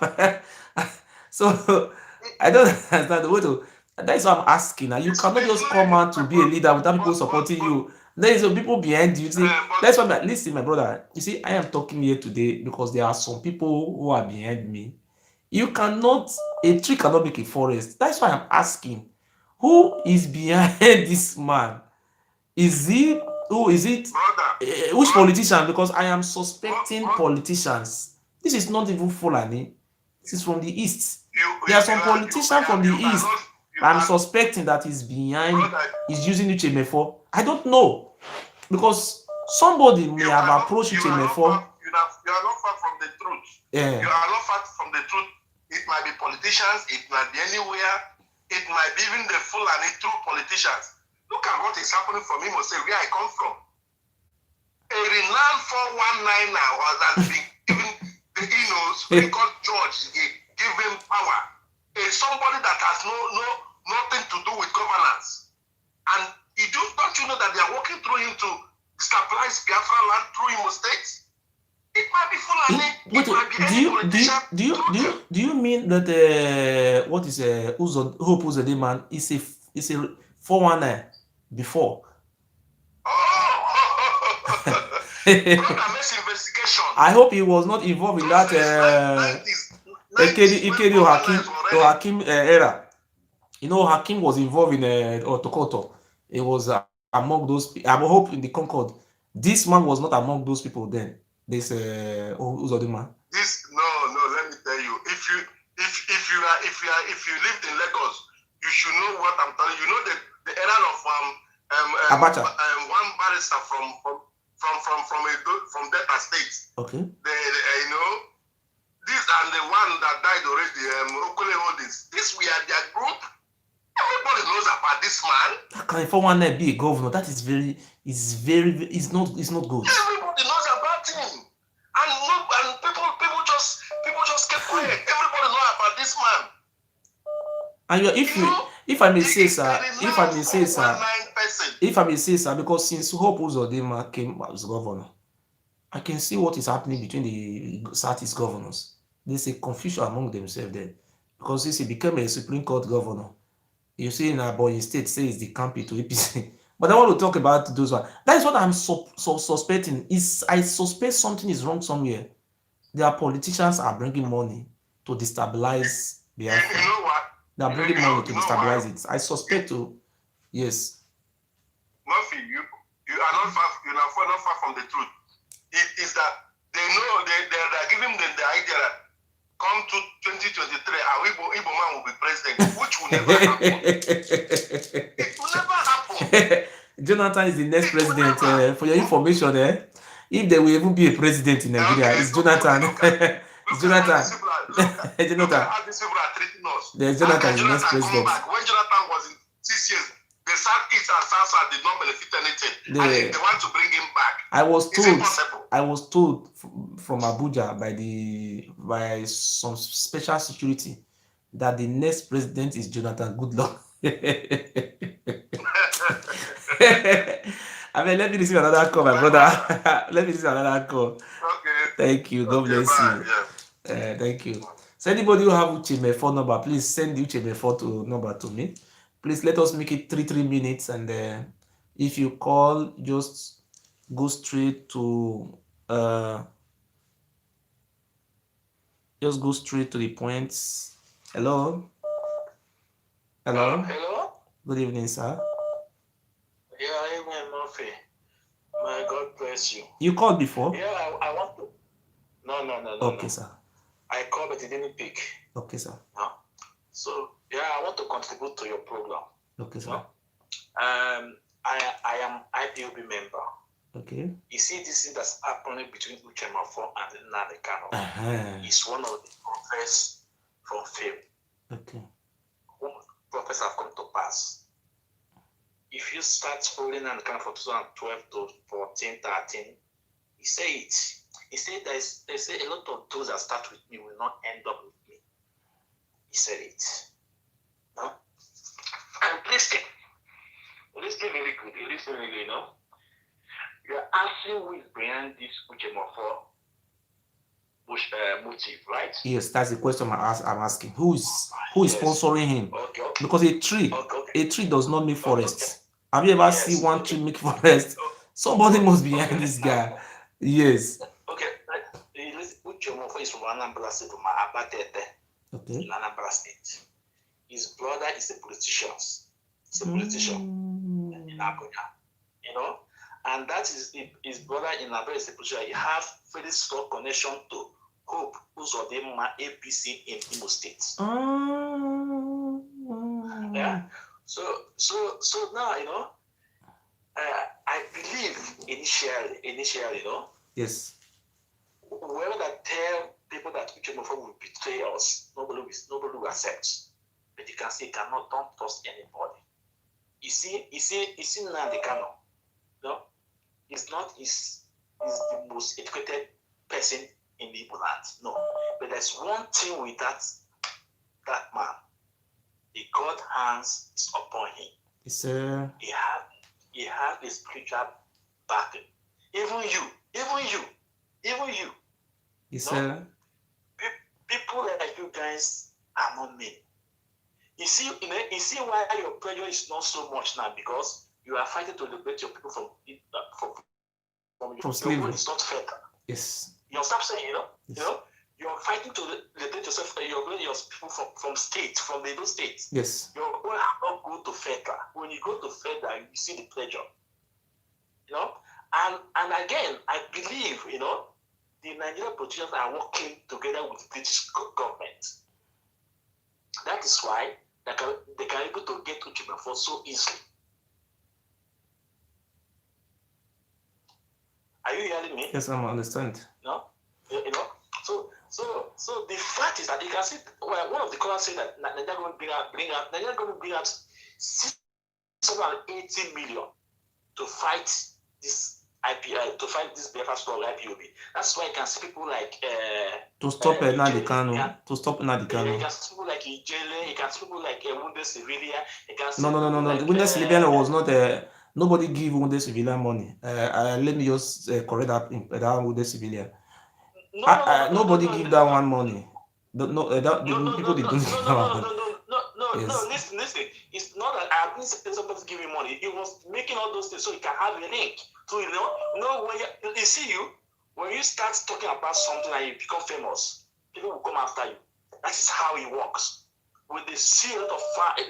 So I don't understand the way to. That's what I'm asking. You cannot just come out to be a leader without people supporting you. There is people behind you. See, that's why. Listen, my brother. You see, I am talking here today because there are some people who are behind me. You cannot. A tree cannot make a forest. That's why I'm asking. Who is behind this man? Is he? Who is it? Which politician? Because I am suspecting politicians. This is not even Fulani. This is from the east. There are some politicians from the east. I'm suspecting that is behind. Is using Uche Mefor. I don't know, because somebody may have approached Uche Mefor. You are not far from the truth. Yeah. You are not far from the truth. It might be politicians. It might be anywhere. It might be even the Fulani true politicians. Look at what is happening from Imo State, where I come from. A renowned 419 now has been given the Inos, called George, give him power. Somebody that has nothing to do with governance. And don't you know that they are working through him to stabilize Biafra land through Imo State? It might be Fulani. Do you mean that what is Hope Uzodinma is a 419 before? I hope he was not involved in that Ikedi Hakim era. You know, Hakim was involved in Otokoto. It was among those. I hope in the Concord, this man was not among those people then. This Uzodinma. No. Let me tell you. If you lived in Lagos, you should know what I'm telling you. You know the era of Abacha. One barrister from Delta State. Okay. You know, this and the one that died already, Okole Holdings. This we are their group. Everybody knows about this man. How can 419 be a governor? That is it's not good. Everybody knows about him. And people just keep quiet. Everybody knows about this man. And if I may say, sir, because since Hope Uzodinma came as governor, I can see what is happening between the Southeast governors. There's a confusion among themselves there, because since he became a Supreme Court governor, you see in Aboyi State says the campy to APC, But I want to talk about those one. That is what I'm suspecting. Is I suspect something is wrong somewhere. Their politicians are bringing money to destabilize You Biafra. know what? They are bringing money to You know why? destabilize it. I suspect to yes. Nothing. You are not far. You are not far from the truth. It is that they know they are giving them the idea that come to 2023, Igbo man will be president, which will never happen. It will never happen. Jonathan is the next It will president. never. For your information, if there will even be a president in Nigeria, Okay, it's Jonathan. look at It's how Jonathan. these people are. Look Jonathan. at how these people are treating us. There's How Jonathan can is the next Jonathan come president. back? When Jonathan was in 6 years, the Southeast and South did not benefit anything, and they want to bring him back. I was It's impossible. told from Abuja by some special security that the next president is Jonathan Goodluck. I mean, let me receive another call, my brother. Let me receive another call. Okay. Thank you. God bless bye. you. Thank you. So anybody who have Uche Mefor number, please send the Uche Mefor number to me. Please let us make it 3 minutes, and if you call, just go straight to the points. Hello. Hello. Good evening, sir. Yeah, evening, Murphy. My God bless you. You called before? Yeah, I want to. No. Okay, sir. I called, but it didn't pick. Okay, sir. No. So yeah, I want to contribute to your program. Okay, sir. No? I am IPOB member. Okay. You see this thing that's happening between Uche Mefor and Nandi Kanu. It's one of the prophets from fame. Okay. Whom prophets have come to pass. If you start scrolling Nandi Kanu from 2012 to 14, 13, he said they say a lot of those that start with me will not end up with me. He said it. No? And listen really good. Listen really, you know. You're asking who is behind this Uche Mefor motive, right? Yes, that's the question I'm asking. Who is sponsoring him? Okay. Because a tree does not make forest. Have you ever seen one tree make forest? Somebody must be behind this guy. Yes. Okay. Uche Mefor is from Anambra State, from Abatete. Okay. In Anambra State. His brother is a politician. He's a politician in Abuja. You know? And that is his brother in Abuja is a politician. He has very strong connection to Hope Uzodinma APC in Imo State. Yeah. So now, you know, I believe initially, you know. Yes. Whoever that tell people that Uche Mefor will betray us, nobody will accept. But you can see, don't trust anybody. You see Nandi Kanu, no? He's the most educated person in the Igbo land. No. But there's one thing with that man. The God hands is upon him. Yes, He has a spiritual backing. Even you. Yes, no? People like you guys are not me. You see why your pressure is not so much now, because you are fighting to liberate your people from slavery. It's not fair. Yes. You stop saying, you know, yes. You know, you're fighting to liberate yourself. You're bringing your people from the Edo state. Yes. You're going to not go to federal. When you go to federal, you see the pressure. You know, and again, I believe, you know, the Nigerian politicians are working together with the British government. That is why they can be able to get Uche Mefor so easily. Are you hearing me? Yes, I understand. No, you know. So the fact is that you can see. Well, one of the callers said that Nigeria going to bring out 680 million to fight this IPI, to fight this Biafra struggle IPOB. That's why you can see people like to stop Nandi Kanu. To stop Nandi Kanu. You can see people like Ijele. You can see people like Wounded Civilian. No. Like, the Wounded Civilian was not nobody give Wounded Civilian money. Let me just correct that Wounded Civilian. Nobody give that one money. People they don't give that one money. no, listen. It's not that I didn't say somebody give me money. He was making all those things so he can have a link. So when you see when you start talking about something and you become famous, people will come after you. That is how it works. When they see a lot of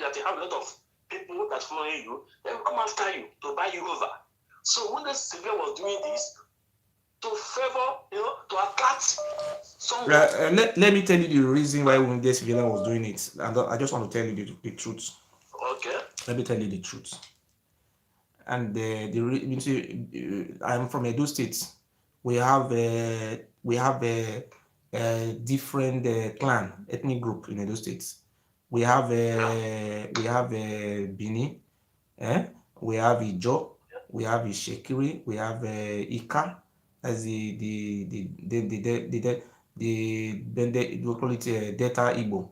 that you have a lot of people that follow you, they will come after you to buy you over. So when the civil was doing this, to favor, to attract someone. Let me tell you the reason why Wunde Civilian was doing it. And I just want to tell you the truth. Okay. Let me tell you the truth. And you see, I'm from Edo State. We have a different clan, ethnic group in Edo State. We have Bini, we have Ijo, we have Ishekiri, we have Ika, as the we call it Delta Igbo,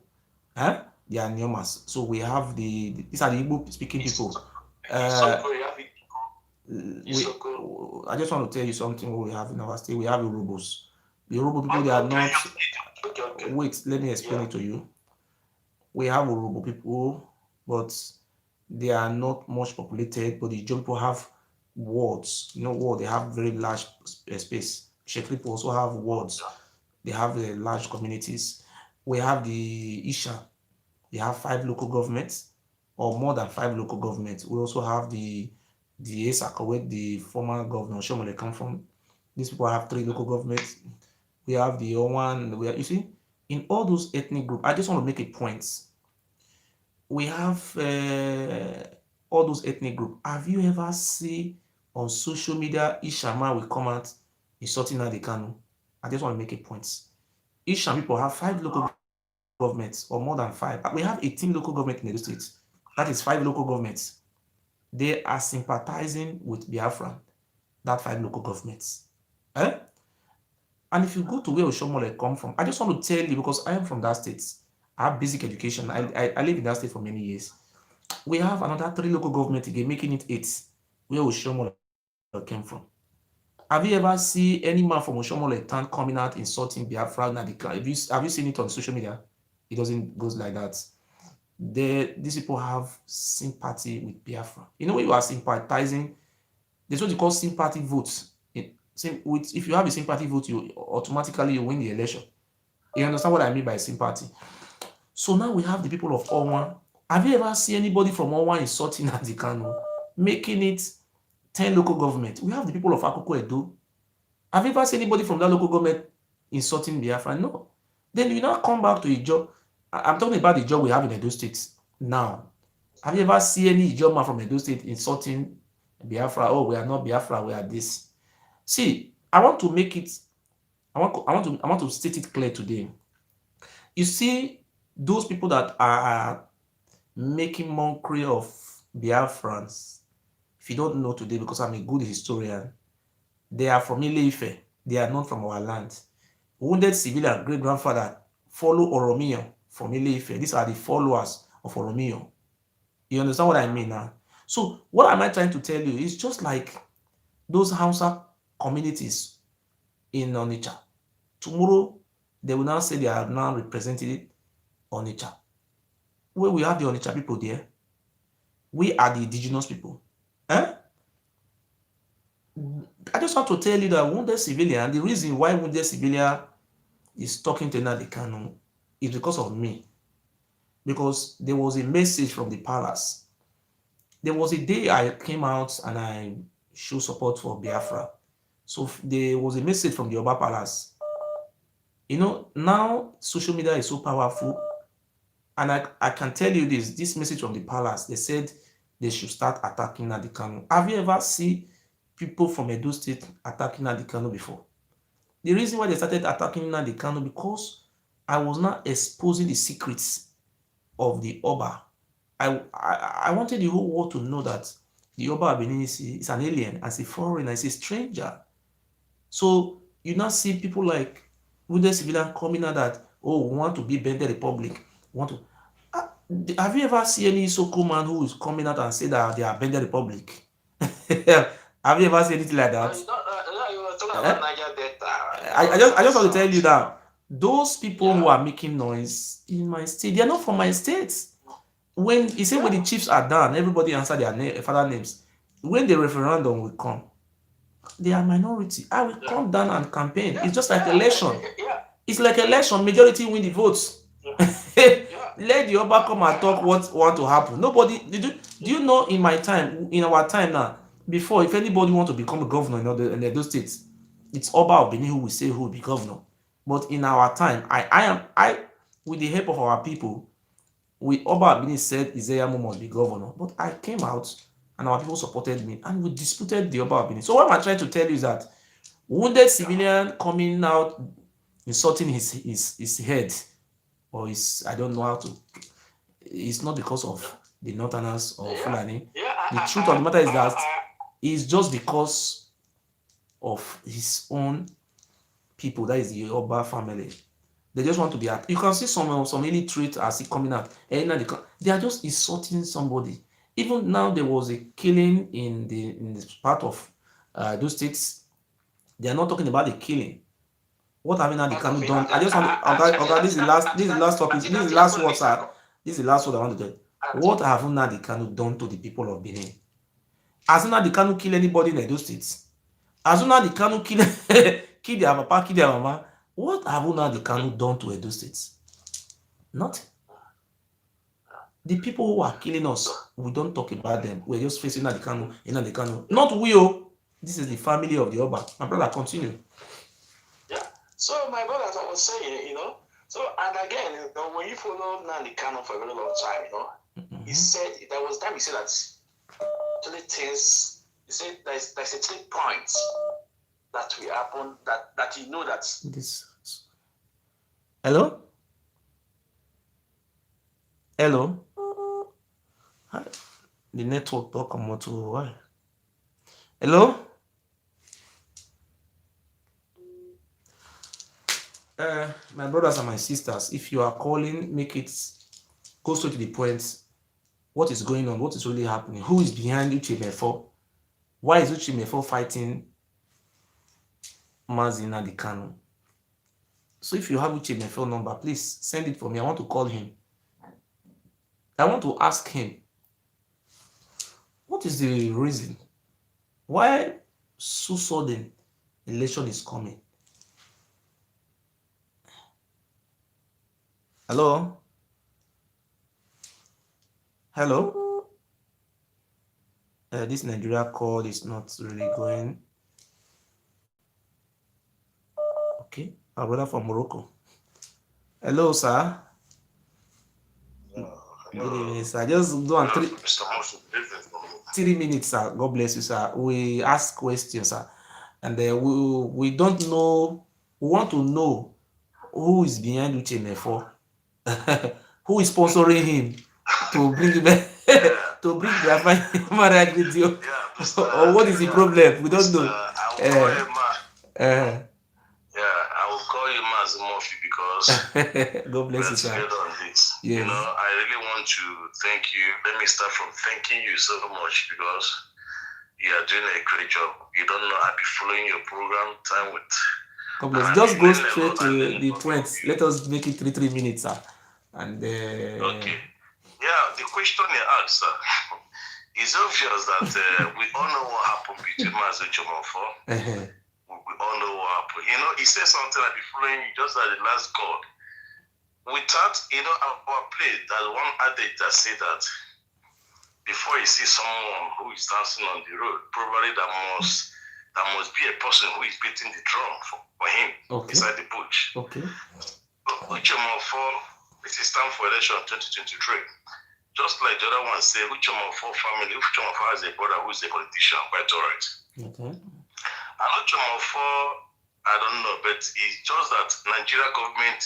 they are Nyomas. So we have these are the Igbo speaking people. I just want to tell you something. What we have in our state, we have Urubos. The Urubu people, they are not. Wait, let me explain it to you. We have Urubu people, but they are not much populated. But the Ijo people have wards. Ward. They have very large space. Shekri people also have wards. They have large communities. We have the Isha. They have 5 local governments, or more than 5 local governments. We also have the Esaka, where the former governor Shomole come from. These people have 3 local governments. We have the Owan. You see, in all those ethnic groups, I just want to make a point. We have all those ethnic groups. Have you ever seen on social media Ishama will come out insulting Nandi Kanu? I just want to make a point. Isham people have 5 local governments, or more than 5. We have 18 local governments in the state. That is 5 local governments. They are sympathizing with Biafra, that 5 local governments. And if you go to where Oshomole come from, I just want to tell you, because I am from that state. I have basic education. I live in that state for many years. We have another 3 local governments again, making it 8, where Oshomole came from. Have you ever seen any man from Oshomole town coming out insulting Biafra? Have you seen it on social media? It doesn't go like that. These people have sympathy with Biafra. When you are sympathizing, there's what you call sympathy votes. If you have a sympathy vote, you automatically win the election. You understand what I mean by sympathy? So now we have the people of Owan. Have you ever seen anybody from Owan insulting Nandi Kanu, making it 10 local government? We have the people of Akoko Edo. Have you ever seen anybody from that local government insulting Biafra? No. Then you now come back to Ijo. I'm talking about the Ijo we have in Edo State now. Have you ever seen any Ijo man from Edo State insulting Biafra? Oh, we are not Biafra, we are this. See, I want to make it. I want to state it clear today. You see, those people that are making mockery of Biafrans, if you don't know today, because I'm a good historian, they are from Ile-Ife. They are not from our land. Wounded civilian great-grandfather follow Oromio from Ile-Ife. These are the followers of Oromio. You understand what I mean now? So what am I trying to tell you? It's just like those Hausa communities in Onitsha. Tomorrow, they will now say they are now representing Onitsha. Where we have the Onitsha people there, we are the indigenous people. I just want to tell you that Wounded Civilian, the reason why Wounded Civilian is talking to Nandi Kanu is because of me. Because there was a message from the palace. There was a day I came out and I showed support for Biafra. So there was a message from the Oba Palace. Now social media is so powerful. And I can tell you this message from the palace. They said they should start attacking Nandi Kanu. Have you ever seen people from Edo State attacking Nandi Kanu before? The reason why they started attacking Nandi Kanu, because I was not exposing the secrets of the Oba. I wanted the whole world to know that the Oba Benin is an alien, as a foreigner, as a stranger. So you now see people like Wounded Civilian coming out that, oh, we want to be Bende Republic. Have you ever seen any Isoko man who is coming out and say that they are Bende Republic? Have you ever seen anything like that? I just want to tell you that those people who are making noise in my state, they are not from my state. When he said when the chiefs are done, everybody answer their father names. When the referendum will come, they are minority. I will come down and campaign. It's just like election. It's like election. Majority win the votes. Let the Oba come and talk what want to happen. Nobody. Do you know in my time, in our time now, before, if anybody want to become a governor in those states, it's Oba of Benin who will say who will be governor. But in our time, I with the help of our people, Oba of Benin said Isaiah must be governor. But I came out and our people supported me and we disputed the Oba of Benin. So what I'm trying to tell you is that wounded civilian coming out insulting his head or his, I don't know how to, it's not because of the Northerners or Fulani. The truth of the matter is that it's just because of his own people, that is the Oba family. They just want to be happy. You can see some illiterate as he coming out. And they are just insulting somebody. Even now, there was a killing in the part of those states. They are not talking about the killing. What have Nandi Kanu done? I just want to. Okay, this is the last. This is the last topic. This is the last word, sir. This is the last word I want to tell. What have Nandi Kanu done to the people of Benin? Has Nandi Kanu killed anybody in those states? Has Nandi Kanu kill their papa, kill their mama? What have Nandi Kanu done to Edo States? Nothing. The people who are killing us, we don't talk about them. We're just facing Nandi Kanu. Not we. This is the family of the Oba. My brother, continue. Yeah. So my brother, as I was saying, so and again, when you follow Nandi Kanu for a very long time, he said there was time he said that actually things. He said there's a 3 points that will happen that you know that this. Hello? Hi. The network don't come out to why? Hello? My brothers and my sisters, if you are calling, make it go straight to the point. What is going on? What is really happening? Who is behind Uche Mefor? Why is Uche Mefor fighting Mazi and Kanu? So if you have Uche Mefor number, please send it for me. I want to call him. I want to ask him, what is the reason why so sudden election is coming? Hello? Hello? This Nigeria call is not really going. Okay, our brother from Morocco. Hello, sir. Good evening, sir. Just do on 3 minutes, sir. God bless you, sir. We ask questions, sir, and we don't know. We want to know who is behind Uche Mefor, who is sponsoring him to bring him to bring the marriage video, or what is the problem? We don't know. I will call you Mazi because God bless you, sir. On this. Yes. I really want to thank you. Let me start from thanking you so much because you are doing a great job. You don't know, I'll be following your program time with. God bless. Just go straight to the point. Let us make it 3 minutes, sir. And okay. Yeah, the question you asked, sir, is obvious that we all know what happened between Mazi and Mefor. We all know what happened. He said something like the following, just at the last call. Without, our place, there's one adage that said that before you see someone who is dancing on the road, probably there must be a person who is beating the drum for him inside the bush. Okay. Uche Mefor, this is time for election 2023. Just like the other one said, Uche Mefor family, Uche Mefor has a brother who is a politician, quite all right. Okay. And Uche Mefor, I don't know, but it's just that Nigeria government,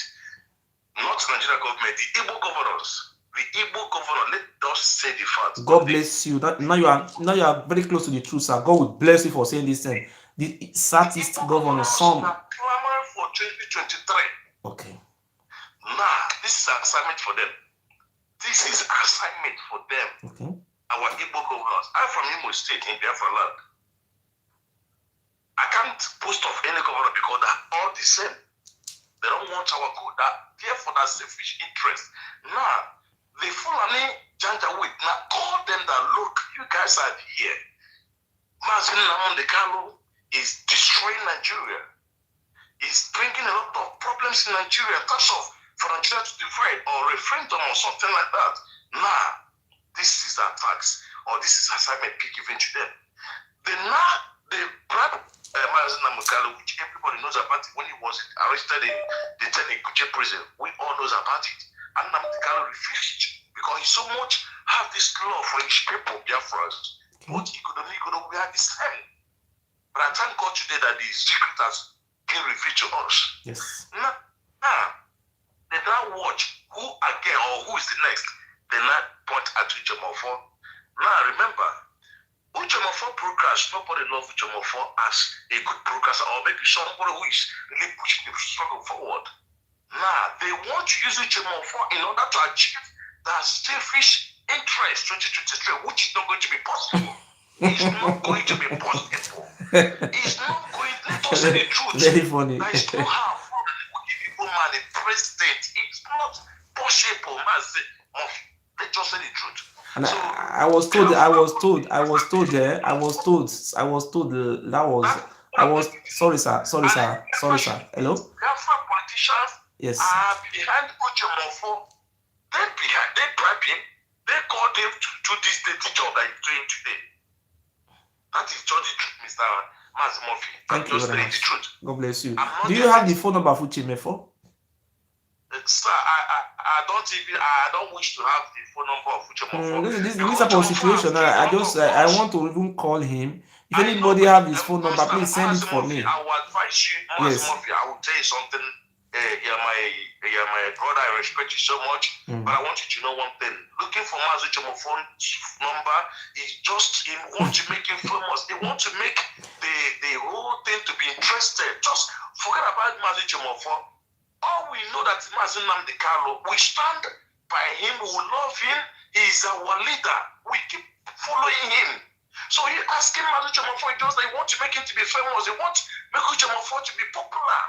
not Nigeria government, the Igbo governors, let us say the fact. God bless you. Now you are very close to the truth, sir. God will bless you for saying this thing. The Southeast governor, some clamoring for 2023. Okay. Nah, this is an assignment for them. This is an assignment for them. Okay. Our Igbo governors. I'm from Imo State in Biafra land. I can't boast of any governor because they're all the same. They don't want our good. Therefore, that's selfish interest. Now, the Fulani Janjaweed now call them that, look, you guys are here. Mazi Nnamdi Kanu is destroying Nigeria. He's bringing a lot of problems in Nigeria in terms of for Nigeria to divide or referendum or something like that. Now, this is the attacks or this is assignment being given to them. They brought Mazi Nnamdi Kanu, which everybody knows about it when he was arrested in the Uche prison. We all knows about it. And Nnamdi Kanu refused because he so much have this love for his people, Biafras. But he could we had this time. But I thank God today that the secret has been revealed to us. Yes. Now, they now watch who again or who is the next. They now point at Uche Mefor. Now remember, Uche Mefor broadcast, nobody loves Uche Mefor as a good broadcaster or maybe somebody who is really pushing the struggle forward. Now, they want to use Uche Mefor in order to achieve that selfish interest 2023, which is not going to be possible. It's not going to be possible. It's not going to, let us say the truth. Very funny. There is no how people man a president. It's not possible, man. Let's just say the truth. And so, I was told that was sorry sir. Hello? Biafra politicians Yes. are behind Uche Mefor. They bribe him. They called him to do this dirty job that he's doing today. That is just the truth, Mr. Mazi Murphy. Thank you very much. The truth. God bless you. Do you have the phone number of Uche Mefor? Sir, I don't wish to have the phone number of Uche Mefor. This type of situation. I want to even call him. If anybody have his phone number, please send it for me. I will advise you, Mazi Murphy. I will tell you something. You're my brother. I respect you so much. But I want you to know one thing. Looking for Mazi Mefor's number is just he want to make him famous. They want to make the whole thing to be interested. Just forget about Mazi Mefor. All we know that Mazi Nnamdi Kanu, we stand by him, we love him, he is our leader. We keep following him. So he asking Mazi Mefor, just they want to make him to be famous, they want to make Uche Mefor to be popular.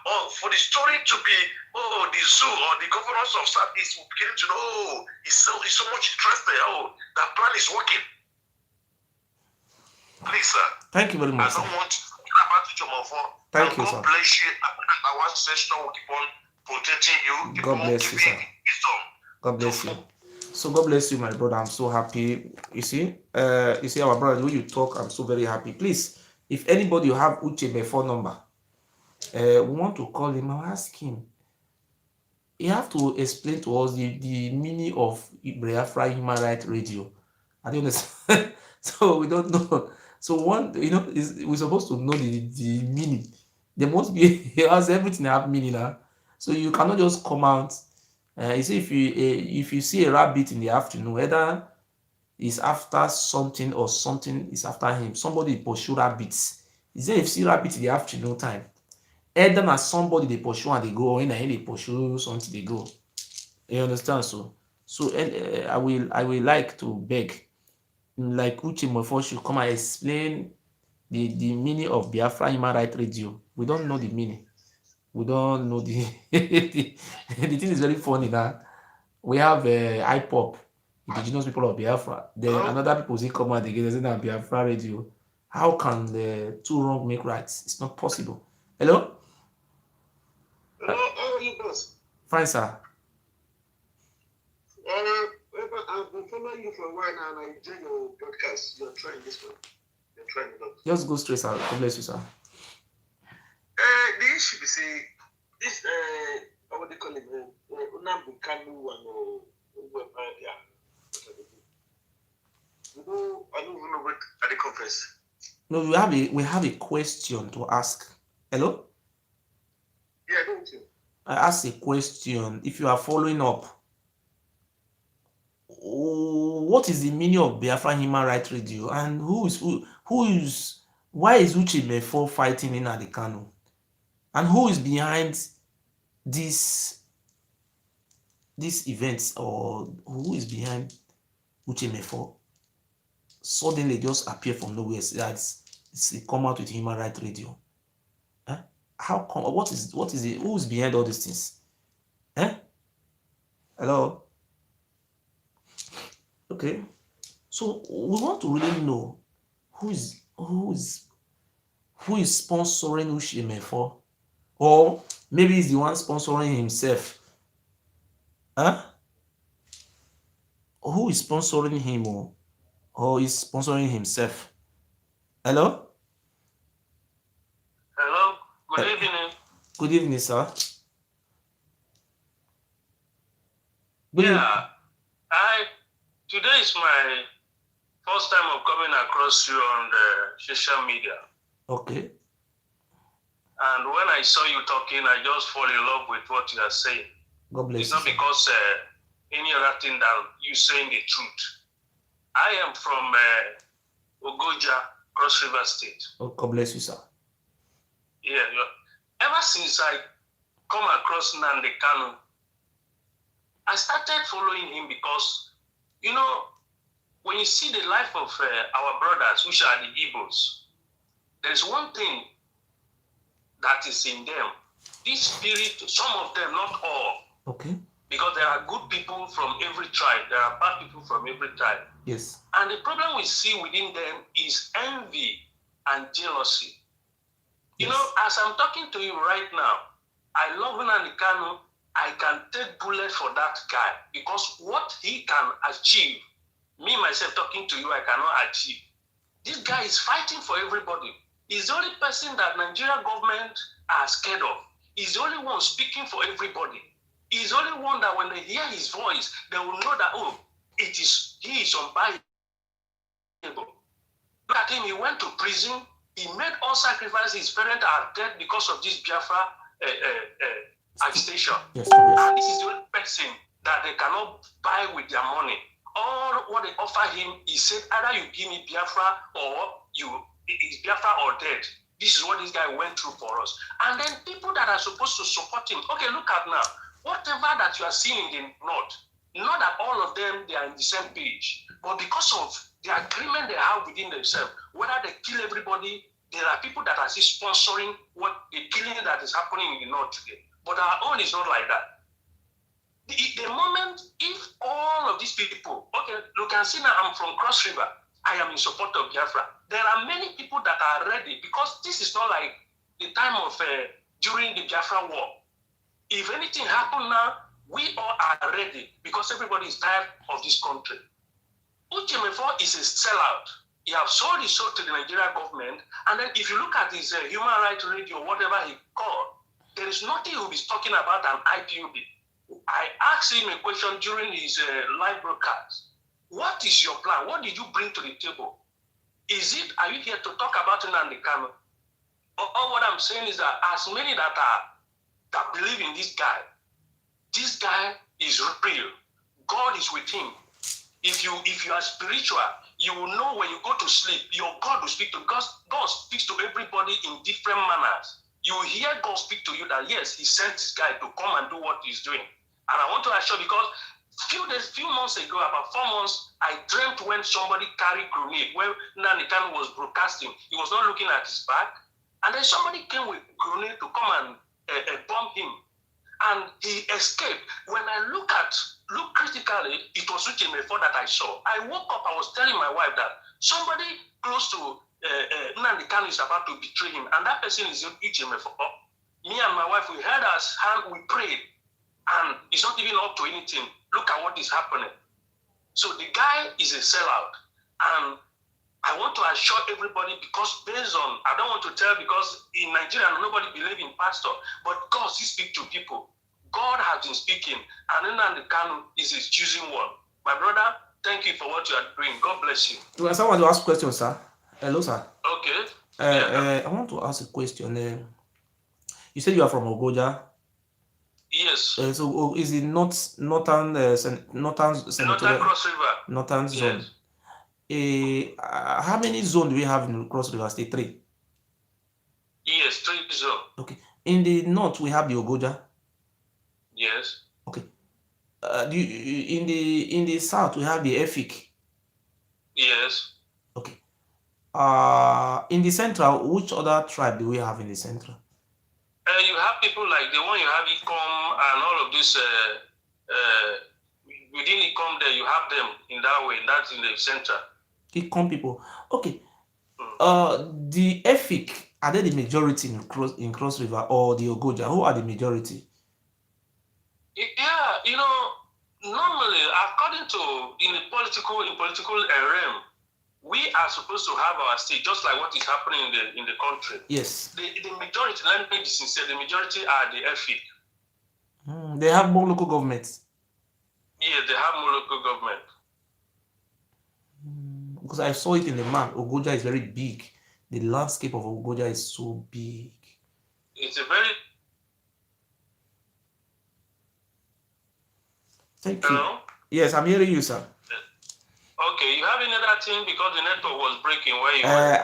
Or for the story to be, the zoo or the governors of Southeast will begin to know, he's so much interested, that plan is working. Please, sir. Thank you very much. I don't want to talk about Uche Mefor. Thank you, sir. God bless you. Our ancestor will keep on protecting you. God bless you, sir. God bless you. So God bless you, my brother. I'm so happy. You see, our brother, when you talk, I'm so very happy. Please, if anybody you have Uche Mefor number, we want to call him and ask him. You have to explain to us the meaning of Biafra Human Rights Radio. I don't understand. So we don't know. So we're supposed to know the meaning. There must be, has everything have meaning now. So you cannot just come out. You see, if you see a rabbit in the afternoon, whether it's after something or something is after him, somebody pursue rabbits. You say if you see rabbit in the afternoon time, either as somebody they pursue and they go, or in they pursue something they go. You understand? So I will like to beg, like Uche Mefor should come and explain the meaning of Biafra Human Rights Radio. We don't know the meaning. We don't know the the thing is very funny now. We have IPOP, indigenous people of Biafra. Then another people say come out again, they say that Biafra Radio. How can the two wrong make rights? It's not possible. Hello? Hello, how are you, boss? Fine, sir. I've been following you for a while now, and I enjoy your broadcast. You're trying this one. You're trying a lot. Just go straight, sir. God bless you, sir. The issue is this what they call it, Nnamdi Kanu and I don't even know what are they confess. No, we have a question to ask. Hello? Yeah, don't you? I asked a question. If you are following up, what is the meaning of Biafra Human Rights Radio, and who is why is Uche Mefor fighting in Kanu, and who is behind this events, or who is behind Uche Mefor suddenly just appear from nowhere? That's come out with Human Rights Radio. How come? What is it? Who is behind all these things? Hello? Okay. So we want to really know who is sponsoring Uche Mefor, or maybe he's the one sponsoring himself. Huh? Who is sponsoring him, or is sponsoring himself? Hello? Hello, good Uh, evening. Good evening, sir. Good evening. Yeah, today is my first time of coming across you on the social media. Okay. And when I saw you talking, I just fall in love with what you are saying. God bless It's you. not because any other thing than you saying the truth. I am from Ogoja, Cross River State. Oh, God bless you, sir. Yeah, ever since I come across Nandi Kanu, I started following him because, you know, when you see the life of our brothers, which are the Igbos, there's one thing that is in them. This spirit, some of them, not all. Okay. Because there are good people from every tribe, there are bad people from every tribe. Yes. And the problem we see within them is envy and jealousy. You know, as I'm talking to you right now, I love Nandi Kanu. I can take bullet for that guy because what he can achieve, me myself talking to you, I cannot achieve. This guy is fighting for everybody. He's the only person that Nigeria government are scared of. He's the only one speaking for everybody. He's the only one that when they hear his voice, they will know that, oh, he is unbiased. Look at him, he went to prison. He made all sacrifices. His parents are dead because of this Biafra agitation. Yes. And this is the only person that they cannot buy with their money. All what they offer him, he said, either you give me Biafra or it's Biafra or dead. This is what this guy went through for us. And then people that are supposed to support him, okay, look at now. Whatever that you are seeing in the north, not that all of them, they are in the same page, but because of the agreement they have within themselves, whether they kill everybody, there are people that are still sponsoring what the killing that is happening in the north today. But our own is not like that. The moment, if all of these people, okay, you can see now I'm from Cross River, I am in support of Biafra. There are many people that are ready because this is not like the time of during the Biafra war. If anything happens now, we all are ready because everybody is tired of this country. Uche Mefor is a sellout. He has sold his soul to the Nigerian government, and then if you look at his human rights radio, whatever he called, there is nothing he will be talking about an IPOB. I asked him a question during his live broadcast. What is your plan? What did you bring to the table? Are you here to talk about Nandi Kanu? All what I'm saying is that as many that believe in this guy is real. God is with him. If you are spiritual, you will know when you go to sleep, your God will speak to you because God speaks to everybody in different manners. You will hear God speak to you that yes, he sent this guy to come and do what he's doing. And I want to assure because few months ago, about 4 months, I dreamt when somebody carried grenade, when Nandi Kanu was broadcasting, he was not looking at his back. And then somebody came with grenade to come and bomb him. And he escaped. When I look critically, it was Uche Mefor that I saw. I woke up, I was telling my wife that somebody close to Nandi Kanu is about to betray him. And that person is Uche Mefor. Me and my wife, we held our hand, we prayed. And it's not even up to anything. Look at what is happening. So the guy is a sellout. And I want to assure everybody because based on, I don't want to tell because in Nigeria, nobody believes in pastor, but God still speaks to people. God has been speaking, and Nandi Kanu is his choosing one. My brother, thank you for what you are doing. God bless you. Do I someone to ask questions, sir? Hello, sir. Okay. I want to ask a question. You said you are from Ogoja. Yes. So is it northern Cross River? Northern zone? How many zones do we have in Cross River State? 3. Yes, 3 zones. Okay. In the north, we have the Ogoja. Yes. Okay. In the south, we have the Efik. Yes. Okay. In the central, which other tribe do we have in the central? You have people like the one you have Ikom and all of this. You didn't come there. You have them in that way. That's in the center. Econ people. Okay. The Efik, are they the majority in Cross River or the Ogoja? Who are the majority? Yeah, you know, normally, according to in political realm, we are supposed to have our state, just like what is happening in the country. Yes. The majority, let me be sincere, the majority are the Efik. They have more local governments. Yeah, they have more local government. Because I saw it in the map. Ogoja is very big. The landscape of Ogoja is so big. It's a very... Thank Hello? you. Yes, I'm hearing you, sir. Okay, you have any other thing because the network was breaking where you were?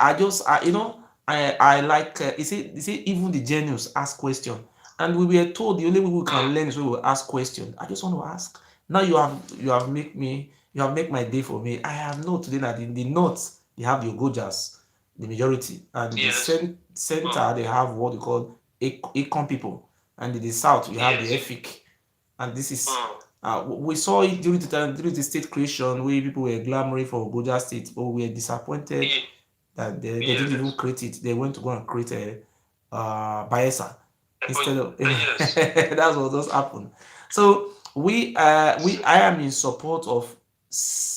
I like, you see, even the genius ask question. And we were told the only way we can learn is when we ask question. I just want to ask. Now you have make my day for me. I have known today that in the north they have the Ogojas, the majority, and in the center they have what we call Econ people, and in the south we have the Efik, and this is we saw it during the state creation where people were clamoring for Ogoja state, but we were disappointed that they didn't even create it. They went to go and create a Bayelsa instead of that's what just happened. So I am in support of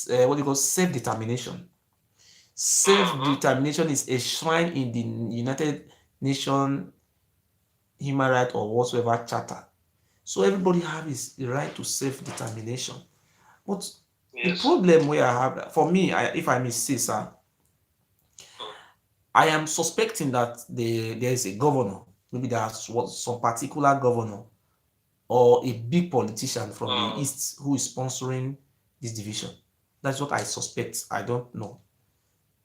what you call self-determination. Self-determination is a shrine in the United Nations Human Rights or whatsoever charter. So everybody has the right to self-determination. But the problem where I have, for me, if I may say, sir, I am suspecting that there is a governor, maybe there's some particular governor or a big politician from the east who is sponsoring this division. That's what I suspect. I don't know.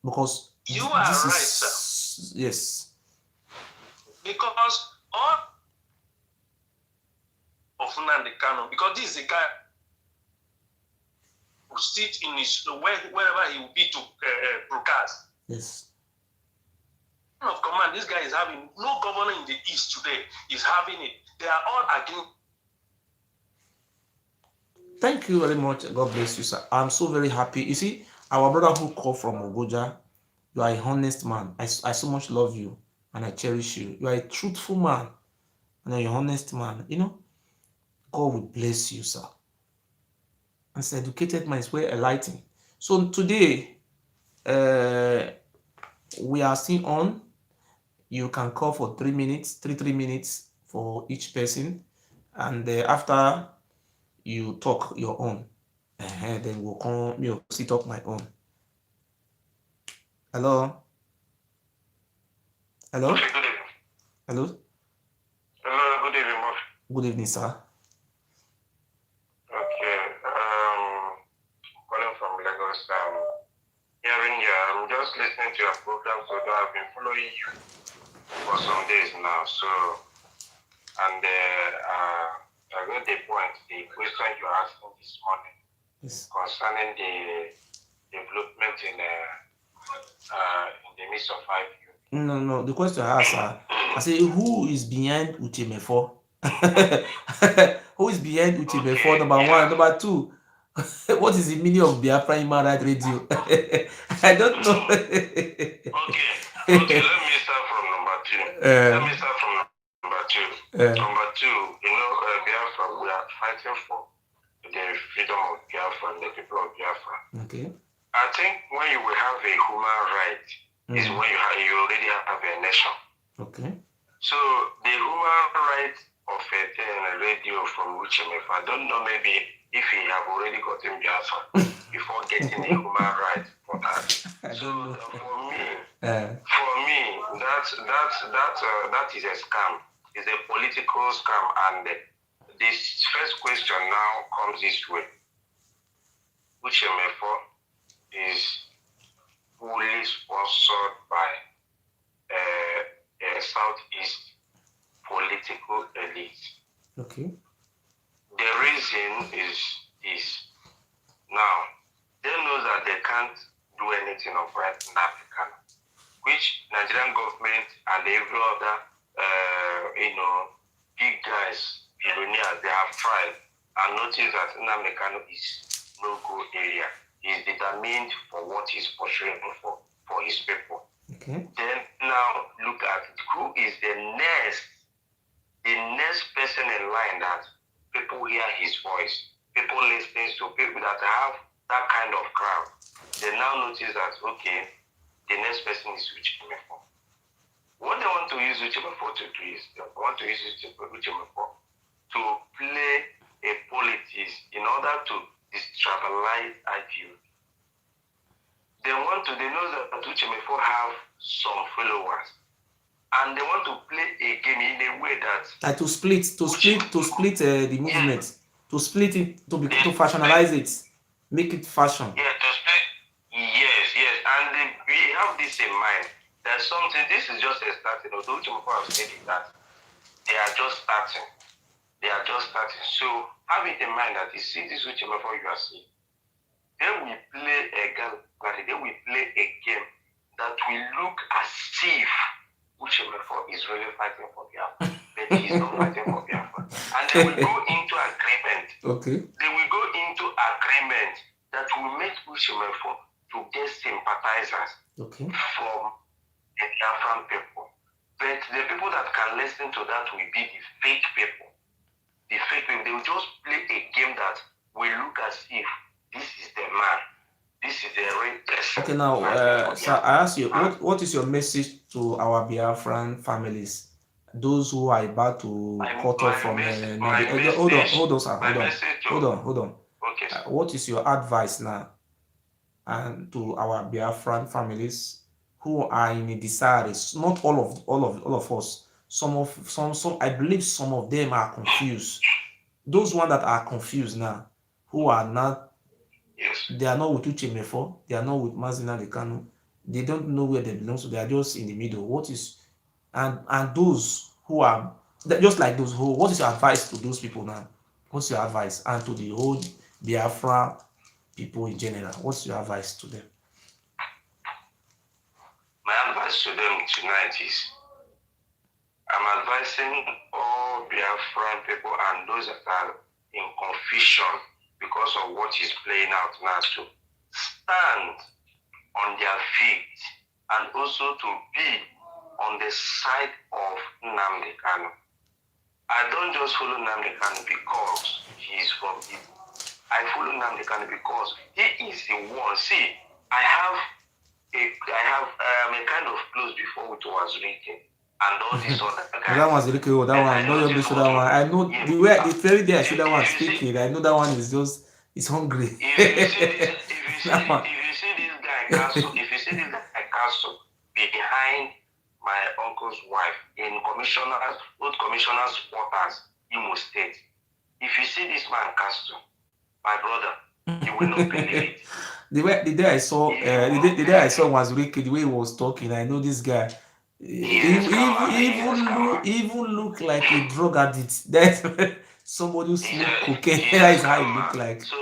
Because you are right, sir. Yes. Because all of Nandi Kanu, because this is a guy who sit in his wherever he will be to broadcast. Yes. Of command, this guy is having no governor in the east today. Is having it. They are all against. Thank you very much. God bless you, sir. I'm so very happy. You see, our brother who called from Ogoja, you are a honest man. I so much love you and I cherish you. You are a truthful man and you're an honest man. You know, God will bless you, sir. And it's educated man is well enlightened. So today, we are still on. You can call for 3 minutes, 3 minutes for each person. And after you talk your own, then we'll come, you'll sit up my own. Hello? Hello? Okay, good evening. Hello? Hello, good evening, Mof. Good evening, sir. Okay, calling from Lagos. Hearing you, I'm just listening to your program, so I've been following you for some days now. So, and I got the point, the question you asked this morning concerning the development in the midst of IPU. No. The question I asked, I say, who is behind Uche Mefor? Who is behind Uche Mefor? Number one. Number two, what is the meaning of Biafra Human Rights Radio? I don't know. Okay, let me start from number two. Number two, Biafra, we are fighting for the freedom of Biafra and the people of Biafra. Okay. I think when you will have a human right is when you already have a nation. Okay. So the human right of a radio from Uche, I don't know, maybe if he have already gotten Biafra before getting a human right for that. So for me, that is a scam. It's a political scam, and this first question now comes this way: Uche Mefor is fully sponsored by a Southeast political elite. Okay. The reason is now they know that they can't do anything of right in Africa, which Nigerian government and every other big guys, billionaires, they have tried and notice that Nnamdi Kanu is no-go area. He is determined for what he's portraying for his people. Okay. Then now look at who is the next person in line that people hear his voice, people listening to people that have that kind of crowd. They now notice that, okay, the next person is Uche Mefor. What they want to use Uche Mefor to do is they want to use Uche Mefor to play a politics in order to destabilize IPO. They know that Uche Mefor have some followers, and they want to play a game in a way that to split the movement, to split it, to fashionalize it, make it fashion. Yeah, to split. Yes, and we have this in mind. There's something. This is just a starting. Although Uche Mefor have said that they are just starting. So have it in mind that you see this Uche Mefor you are seeing. Then we play a game. Then we play a game that will look as if Uche Mefor is really fighting for Biafra, but he's not fighting for Biafra. And they will go into agreement. Okay. They will go into agreement that will make Uche Mefor to get sympathizers from the Biafran people. But the people that can listen to that will be the fake people. The fake people, they will just play a game that will look as if this is the man. This is the real person. Okay, now, so I ask you, what is your message to our Biafran families? Those who are about to cut off from Nandi. Hold on. Okay. What is your advice now and to our Biafran families who are in a desire? Not all of us. Some I believe some of them are confused. Those ones that are confused now, who are not, they are not with Uche Mefor, they are not with Mazi Nandi Kanu, they don't know where they belong, so they are just in the middle. What is, and those who are just like those who, what is your advice to those people now? What's your advice? And to the whole Biafra people in general, what's your advice to them? My advice to them tonight is, I'm advising all Biafran people and those that are in confusion because of what is playing out now to stand on their feet and also to be on the side of Nnamdi Kanu. I don't just follow Nnamdi Kanu because he is from Igbo. I follow Nnamdi Kanu because he is the one. See, I have a kind of clothes before it was written. And all this other guys. That one's really cool. That one, no, you show that one. I know the very day I show that one speaking. I know that one is just, it's hungry. If you see this guy Castle behind my uncle's wife in both commissioners' quarters, Imo State. If you see this man Castle, my brother, you will not believe it. The day I saw, the day I saw was Ricky. The way he was talking, I know this guy. Even look like a drug addict. That's somebody who smoke cocaine. That is how he look like. So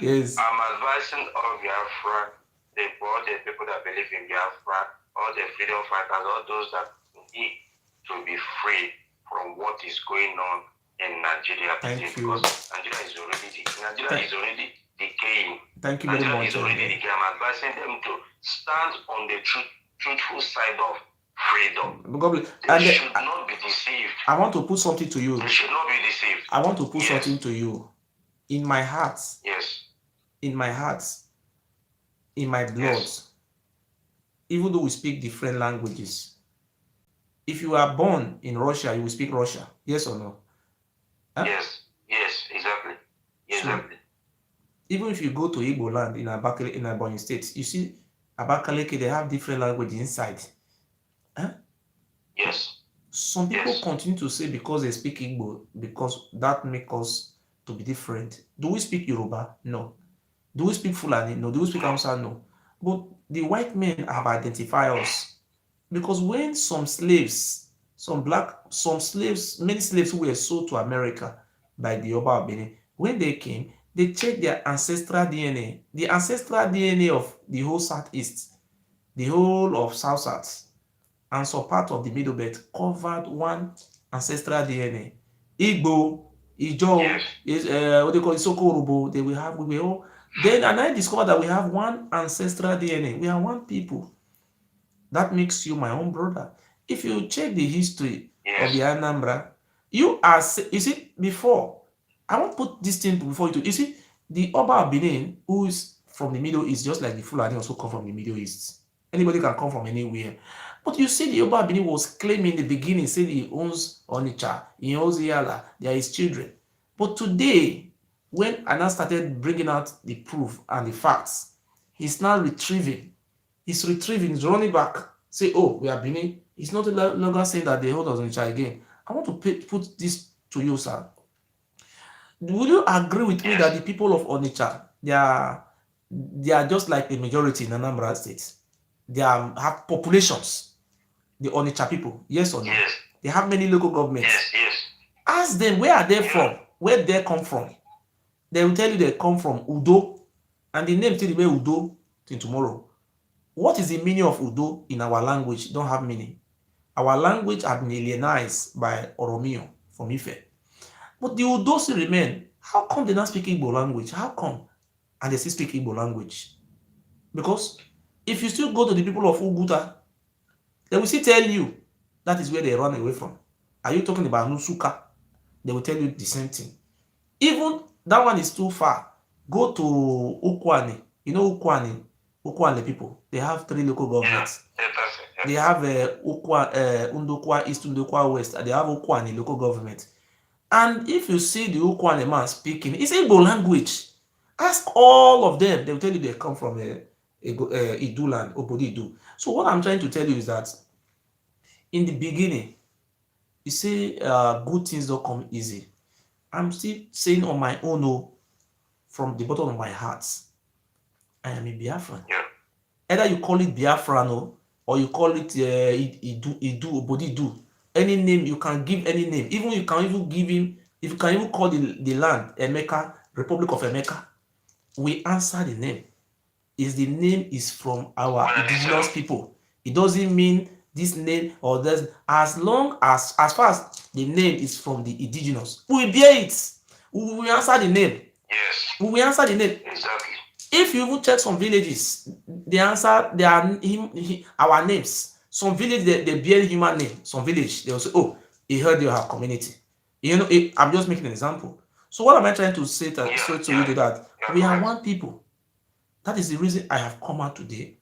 yes, I'm advising all Biafra, all the people that believe in Biafra, all the freedom fighters, all those that need to be free from what is going on in Nigeria today, because Nigeria is already decaying. Thank you very much. Nigeria is already decaying. I'm advising them to stand on the truthful side of freedom. They should not be deceived. I want to put something to you. They should not be deceived. I want to put something to you. In my heart. Yes. In my heart. In my blood. Yes. Even though we speak different languages. If you are born in Russia, you will speak Russian. Yes or no? Huh? Yes, exactly. Exactly. So, even if you go to Igbo land in Abakaliki, in Ebonyi State, you see Abakaliki, they have different language inside. Huh? Yes. Some people continue to say because they speak Igbo, because that makes us to be different. Do we speak Yoruba? No. Do we speak Fulani? No. Do we speak Hausa? No. But the white men have identified us. Because when many slaves who were sold to America by the Yoruba Benin, when they came, they checked their ancestral DNA. The ancestral DNA of the whole Southeast, the whole of South, and some part of the Middle Belt covered one ancestral DNA. Igbo Ijo, is what they call it, Sokorobo. They will have, we will all. Then, and I discovered that we have one ancestral DNA. We are one people. That makes you my own brother. If you check the history of the Anambra, you see, before, I won't put this thing before you. You see, the Oba of Benin, who is from the Middle East, just like the Fulani also come from the Middle East. Anybody can come from anywhere. But you see, the Oba of Benin was claiming in the beginning, saying he owns Onitsha, he owns Yala, they are his children. But today, when Anna started bringing out the proof and the facts, he's now retrieving. He's running back. Say, oh, we are Benin. He's not longer saying that they hold us Onitsha again. I want to put this to you, sir. Would you agree with me that the people of Onitsha, they are just like the majority in Anambra State? They have populations, the Onitsha people, yes or no? Yes. They have many local governments. Yes. Ask them, where are they from? Where they come from? They will tell you they come from Udo, and the name still remain Udo till tomorrow. What is the meaning of Udo in our language? Don't have meaning. Our language has been alienized by Oromio from Ife. But the Udo still remain. How come they not speak Igbo language? How come? And they still speak Igbo language? Because if you still go to the people of Uguta, they will still tell you that is where they run away from. Are you talking about Nusuka? They will tell you the same thing. Even that one is too far. Go to Ukwane. You know Ukwane? Ukwane people. They have 3 local governments. They have Undokwa East, Undokwa West. They have Ukwane local government. And if you see the Ukwane man speaking, it's Igbo language. Ask all of them. They will tell you they come from Idu land, Obodi Idu. So what I'm trying to tell you is that in the beginning, you say good things don't come easy. I'm still saying on my own, from the bottom of my heart, I am a Biafran. Yeah. Either you call it Biafran or you call it Idu, Obodi Idu. Any name, you can give any name. Even you can even give him, if you can even call the land Emeka, Republic of Emeka, we answer the name. The name is from our indigenous people. It doesn't mean this name or this, as long as far as the name is from the indigenous, we will bear it. We will answer the name. Yes. We will answer the name. Exactly. If you even check some villages, they answer our names. Some village they bear human name. Some village they will say, oh, he heard you have community. You know, I'm just making an example. So what am I trying to say to you that we are one people. That is the reason I have come out today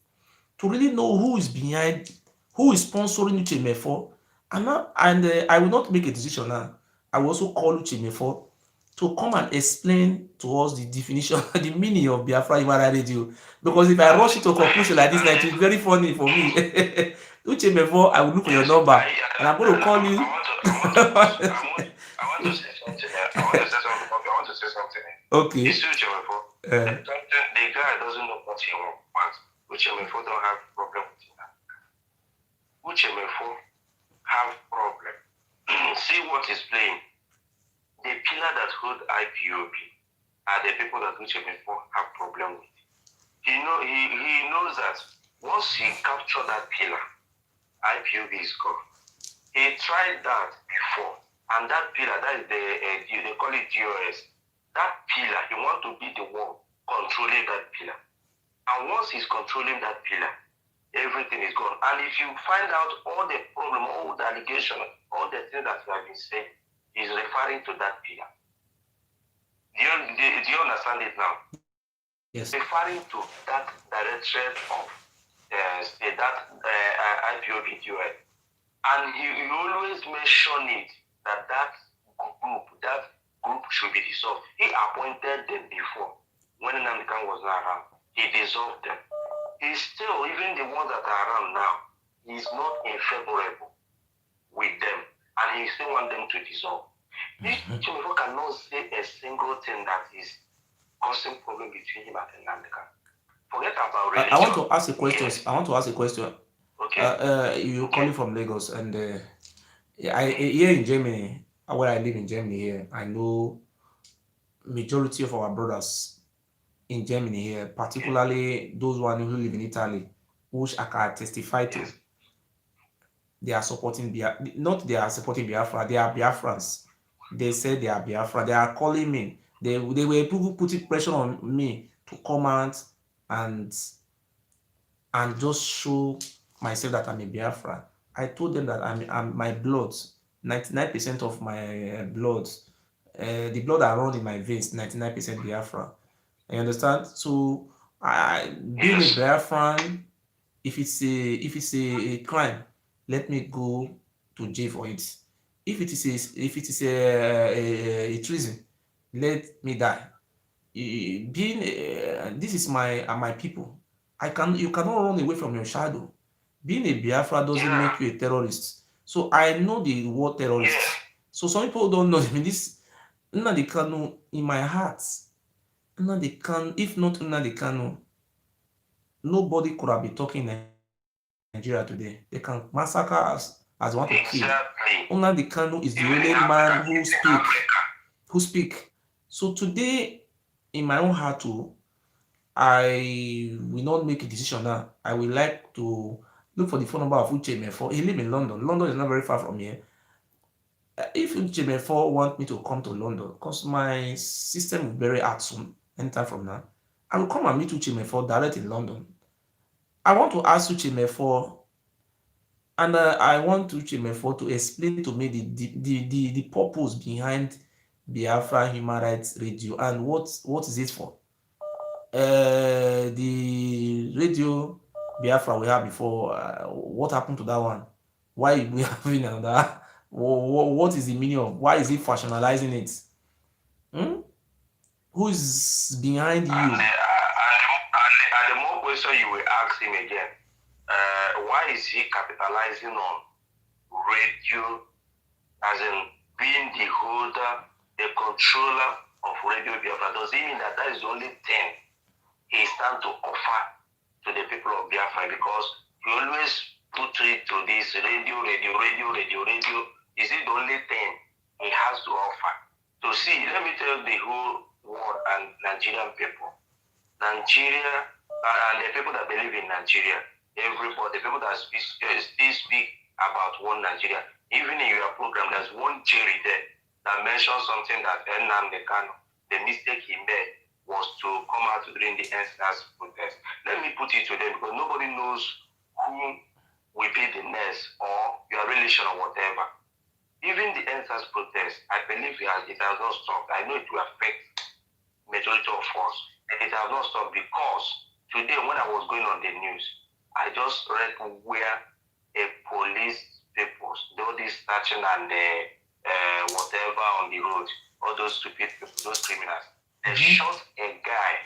to really know who is behind, who is sponsoring Uche Mefor. And I will not make a decision now. I will also call Uche Mefor to come and explain to us the definition, the meaning of Biafra Imara Radio. Because if I rush it to a conclusion like this, it is very funny for me. Uche Mefor, I will look for your number and I'm going to call you. I want to say something. I want to say something. Okay. It's Uche Mefor. The guy doesn't know what he wants. Uche Mefor don't have problem with that. Uche Mefor have problem. See what he's playing. The pillar that hold IPOB are the people that Uche Mefor have problem with. He knows that once he capture that pillar, IPOB is gone. He tried that before, and that pillar, that is they call it DOS. That pillar, he want to be the one controlling that pillar. And once he's controlling that pillar, everything is gone. And if you find out all the problem, all the allegation, all the things that you have been saying, he's referring to that pillar. Do you understand it now? Yes. Referring to that direction of that IPOB DOS. And he always mention it that group should be dissolved. He appointed them before when Nandi was not around. He dissolved them. He's still, even the ones that are around now, he's not infavorable with them. And he still want them to dissolve. This Chimero cannot say a single thing that is causing problem between him and Nandi. Forget about religion. I want to ask a question. Yes. I want to ask a question. Okay. You're calling from Lagos, and here in Germany, where I live in Germany here, I know majority of our brothers in Germany here, particularly those one who live in Italy, which I can testify to, they are supporting Biafra. Not they are supporting Biafra, they are Biafrans. They said they are Biafra. They are calling me. They were putting pressure on me to come out and just show myself that I'm a Biafra. I told them that I'm my blood, 99% of my blood, the blood I run in my veins, 99% Biafra. You understand? So being a Biafran, if it's a crime, let me go to jail for it. If it is a treason, let me die. Being this is my people. You cannot run away from your shadow. Being a Biafra doesn't make you a terrorist. So I know the word terrorist. So some people don't know. I mean, this Nnamdi Kanu in my heart. Nnamdi Kanu, if not Nnamdi Kanu, nobody could have been talking in Nigeria today. They can massacre us as they want to kill. Nnamdi Kanu is the only man who speak. So today, in my own heart too, I will not make a decision now. I will like to look for the phone number of Uche Mefor. He lives in London. London is not very far from here. If Uche Mefor want me to come to London, because my system will be very hard soon, anytime from now, I will come and meet Uche Mefor direct in London. I want to ask Uche Mefor, and I want Uche Mefor to explain to me the purpose behind Biafra Human Rights Radio and what is it for. The radio Biafra we had before, what happened to that one? Why we having another? What is the meaning of? Why is he fashionalizing it? Who's behind you? And the more question you will ask him again, why is he capitalizing on radio, as in being the holder, the controller of Radio Biafra? Does it mean that is the only thing he stands to offer to the people of Biafra? Because he always put it to this radio. Is it the only thing he has to offer? So see, let me tell the whole world and Nigerian people. Nigeria and the people that believe in Nigeria, everybody, the people that still speak about one Nigeria. Even in your program, there's one Jerry there that mentioned something that Nandi Kanu, the mistake he made was to come out during the NSAS protest. Let me put it to them, because nobody knows who will be the next or your relation or whatever. Even the NSAS protest, I believe it has not stopped. I know it will affect majority of us. It has not stopped because today when I was going on the news, I just read where a police people, all this snatching and whatever on the road, all those stupid people, those criminals, they shot a guy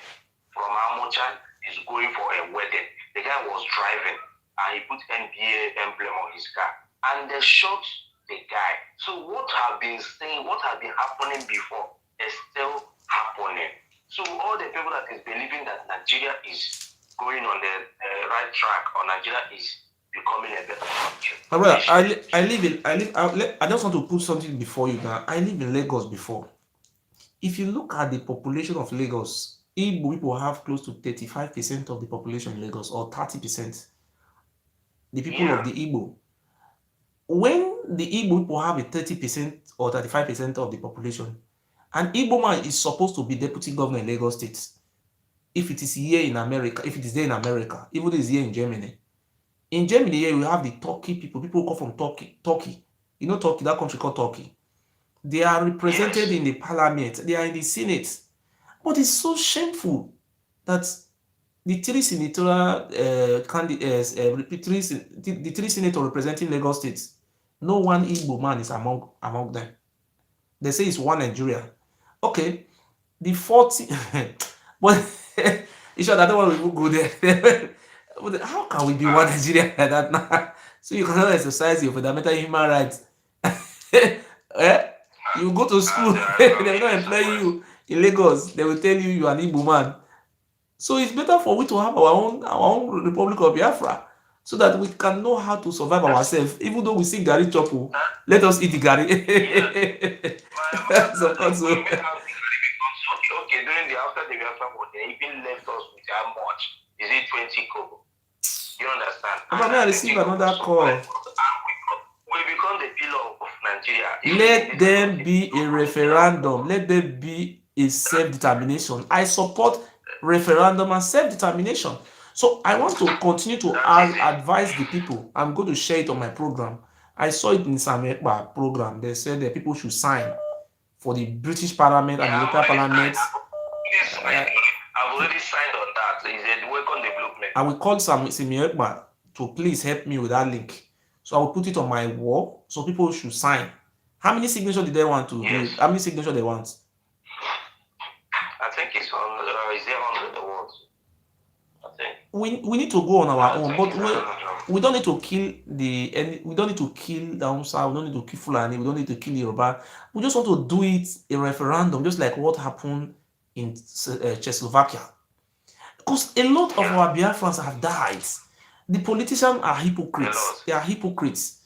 from Amochan. He's going for a wedding. The guy was driving and he put NBA emblem on his car, and they shot the guy. So what have been saying, what has been happening before is still happening. So all the people that is believing that Nigeria is going on the right track, or Nigeria is becoming a better country. Well, I just want to put something before you now. I live in Lagos before. If you look at the population of Lagos, Igbo people have close to 35% of the population in Lagos, or 30%. The people of the Igbo. When the Igbo people have a 30% or 35% of the population, an Igbo man is supposed to be deputy governor in Lagos State. If it is here in America, if it is there in America, even if it is here in Germany. In Germany, here we have the Turkey people. People come from Turkey. You know Turkey, that country called Turkey. They are represented in the parliament. They are in the Senate. But it's so shameful that the three senatorial candidates, the three senators representing Lagos State, no one Igbo man is among them. They say it's one Nigeria. Okay, the 40, but in short, I don't want to go there. But how can we be one Nigeria like that now? So you cannot exercise your fundamental human rights. You go to school, they will not employ you in Lagos. They will tell you you are an Igbo man. So it's better for we to have our own Republic of Biafra, so that we can know how to survive ourselves. Even though we see Gary Chopu, let us eat the Gary. So, okay, during the after the Biafra war, they even left us with how much? Is it 20 kobo? You understand? But I receive another call. We become the pillar of Nigeria. Let there be a referendum. Let there be a self-determination. I support referendum and self-determination. So I want to continue to advise the people. I'm going to share it on my program. I saw it in some program. They said that people should sign for the British Parliament and the European Parliament. I've already signed on that. It's a welcome development. I will call Simi to please help me with that link. So I will put it on my wall so people should sign. How many signatures did they want to do? How many signatures they want? I think it's on. Is there 100 awards? I think. We need to go on our own, but we don't need to kill we don't need to kill the Hausa, we don't need to kill Fulani, we don't need to kill Yoruba. We just want to do it a referendum, just like what happened in Czechoslovakia. Because a lot of our Biafrans have died. The politicians are hypocrites. They are hypocrites.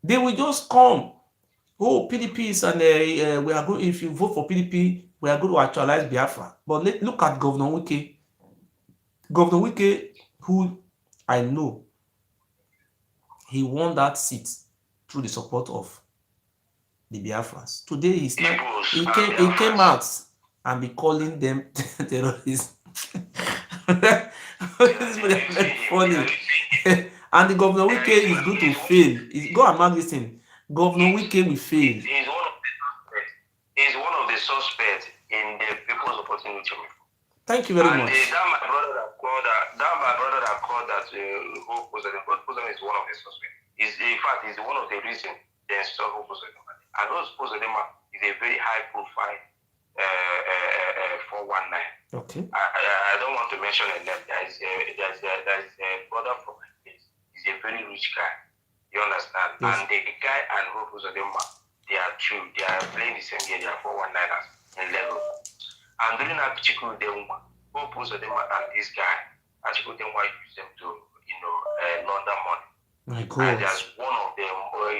They will just come. Oh, PDP and we are going. If you vote for PDP, we are going to actualize Biafra. But look at Governor Uche. Governor Uche, who I know, he won that seat through the support of the Biafrans. Today he's not. He came out and be calling them terrorists. This is very funny. And the Governor Uche is going to fail. Go and mark this thing. Governor Uche will fail. He's one of the suspects in the people's opportunity. Thank you very much. That my brother that called that Hope President is one of the suspects. In fact, he's one of the reasons they installed Hope President. And Hope President is a very high profile 419. Okay. I don't want to mention a name. There's a brother from my place. He's a very rich guy. You understand? Yes. And the guy and Hope President, they are true. They are playing the same game. They are 419ers in level. And during that particular day, Hope President and this guy, actually, they want to use them to, launder money. My God. And there's one of them